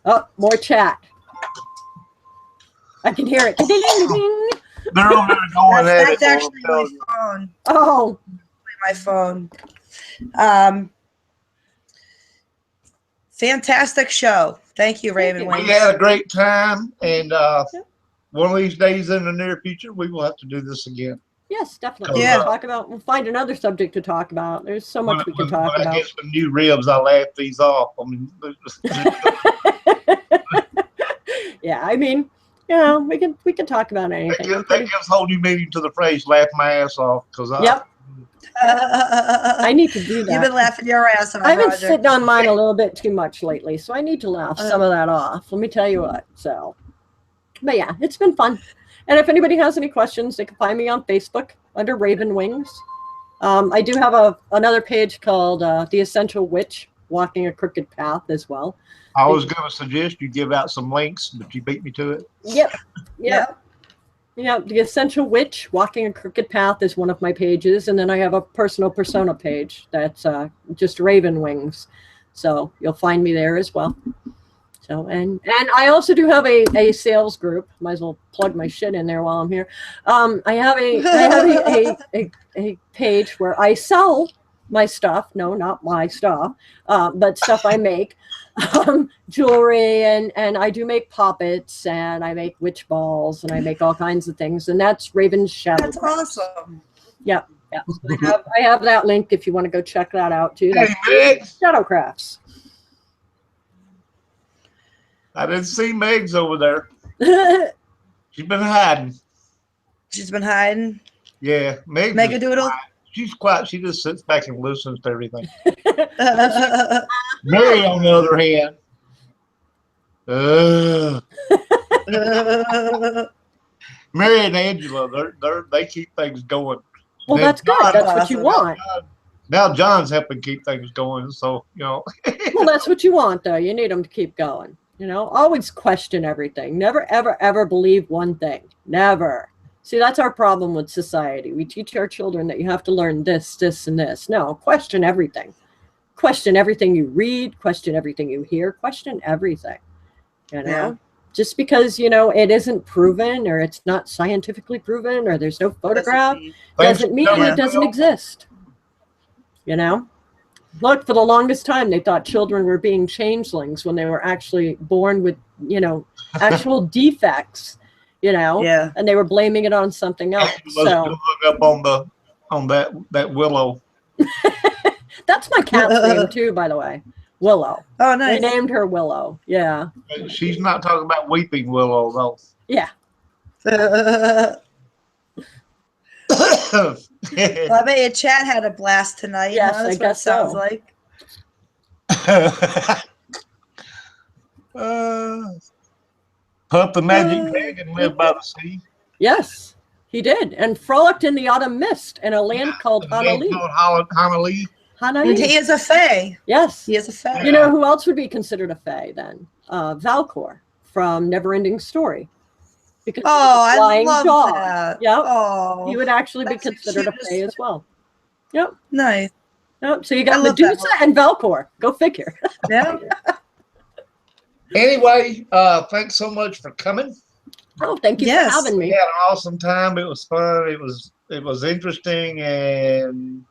oh, more chat. I can hear it. They're over there going at it. That's actually my phone. Oh. My phone. Fantastic show. Thank you, Ravenwings. We had a great time, and one of these days in the near future, we will have to do this again. Yes, definitely. We'll find another subject to talk about. There's so much we can talk about. When I get some new ribs, I'll laugh these off. Yeah, we can talk about anything. That gives whole new meaning to the phrase "laugh my ass off." Yep. I need to do that. You've been laughing your ass off. I've been sitting on mine a little bit too much lately, so I need to laugh some of that off. Let me tell you what. But yeah, it's been fun. And if anybody has any questions, they can find me on Facebook under Ravenwings. I do have another page called The Essential Witch, Walking a Crooked Path as well. I was going to suggest you give out some links, but you beat me to it. Yep. The Essential Witch, Walking a Crooked Path is one of my pages. And then I have a personal persona page that's just Ravenwings. So you'll find me there as well. So, and I also do have a sales group. Might as well plug my shit in there while I'm here. I have a page where I sell my stuff. No, not my stuff, but stuff I make. Jewelry and I do make puppets and I make witch balls and I make all kinds of things. And that's Raven's Shadow. That's awesome. Yeah. So I have that link if you want to go check that out too. Hey, Shadow Crafts. I didn't see Meg's over there. She's been hiding. She's been hiding. Yeah, Meg Doodle. she's quiet. She just sits back and listens to everything. Mary, on the other hand, Mary and Angela, they keep things going. Well, Then that's good. John- That's what you want. Now John's helping keep things going. So, you know. Well, that's what you want, though. You need them to keep going. You know, always question everything. Never, ever, ever believe one thing. Never. See, that's our problem with society. We teach our children that you have to learn this, this, and this. No, question everything. Question everything you read. Question everything you hear. Question everything. You know, Yeah. just because, you know, it isn't proven or it's not scientifically proven or there's no photograph doesn't mean Yeah. it doesn't exist. You know? Look, for the longest time, they thought children were being changelings when they were actually born with, you know, actual defects, you know, Yeah. and they were blaming it on something else. Angela's So up on that willow. that's my cat's name too, by the way. Willow. Oh, They nice. named her Willow. Yeah. She's not talking about weeping willow though. Yeah. Well, I bet your chat had a blast tonight. Yes, huh? I That's what it guess sounds so. like. Puff the magic dragon lived by the sea. Yes, he did. And frolicked in the autumn mist in a land called The land called Honolulu. And he is a fae. Yes. He is a fae. You know who else would be considered a fae then? Valcor from Neverending Story. Because Oh, I flying love dog. that. Yep. Oh, He would actually be that's the considered a cutest fae as well. Yep. nice. Yep. So you I got love that Medusa and Valcor. Go figure. Yeah. Anyway, thanks so much for coming. Oh, thank you Yes. for having We me. had an awesome time. It was fun. It was interesting, and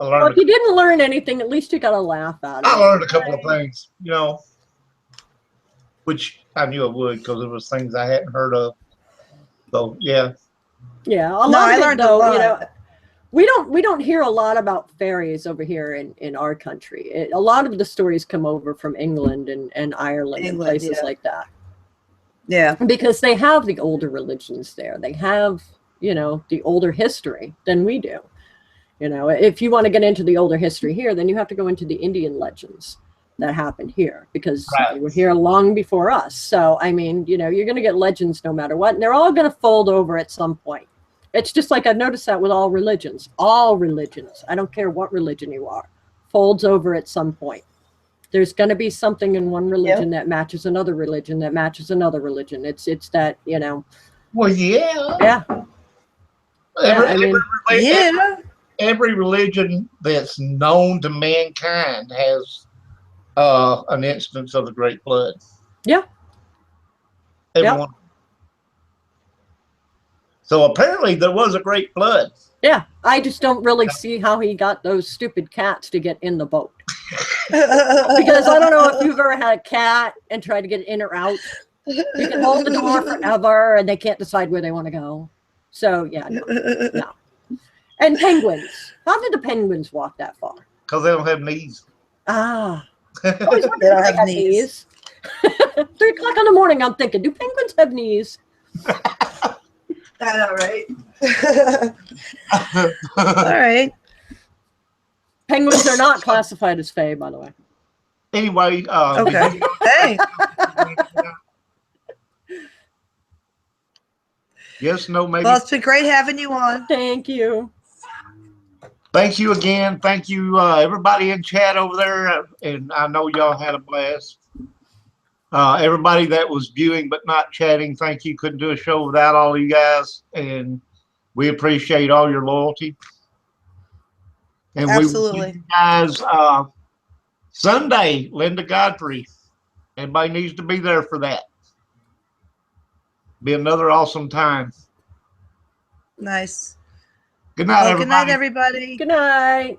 I Well, learned. if you didn't learn anything, at least you got a laugh out of it. I learned a couple of things, you know, which I knew I would because it was things I hadn't heard of. So yeah, Yeah, a No, lot I of it, learned a though, lot. you know, we don't hear a lot about fairies over here in our country. A lot of the stories come over from England and Ireland and England, places yeah. like that Yeah. because they have the older religions there. They have, you know, the older history than we do. You know, if you want to get into the older history here, then you have to go into the Indian legends that happened here because they were here long before us. So, I mean, you know, you're going to get legends no matter what, and they're all going to fold over at some point. It's just like I've noticed that with all religions. All religions, I don't care what religion you are, folds over at some point. There's going to be something in one religion that matches another religion that matches another religion. It's that, you know. well, yeah, Yeah. Every religion that's known to mankind has an instance of the Great Flood. Yeah. Everyone. Yep. So apparently there was a Great Flood. Yeah. I just don't really see how he got those stupid cats to get in the boat. Because I don't know if you've ever had a cat and tried to get in or out. You can hold the door forever and they can't decide where they want to go. So, yeah, no. And penguins. How did the penguins walk that far? Because they don't have knees. Ah. They don't have knees. 3 o'clock in the morning, I'm thinking, do penguins have knees? I know, right? All right. Penguins are not classified as fae, by the way. Anyway, Okay. Hey. yes, no, maybe. Well, it's been great having you on. Thank you. Thank you again. Thank you, everybody in chat over there. And I know y'all had a blast. Everybody that was viewing but not chatting, thank you. Couldn't do a show without all you guys. And we appreciate all your loyalty. And Absolutely. we will see you guys Sunday, Linda Godfrey. Everybody needs to be there for that. Be another awesome time. Nice. Good night, Well, everybody. good night, everybody. Good night.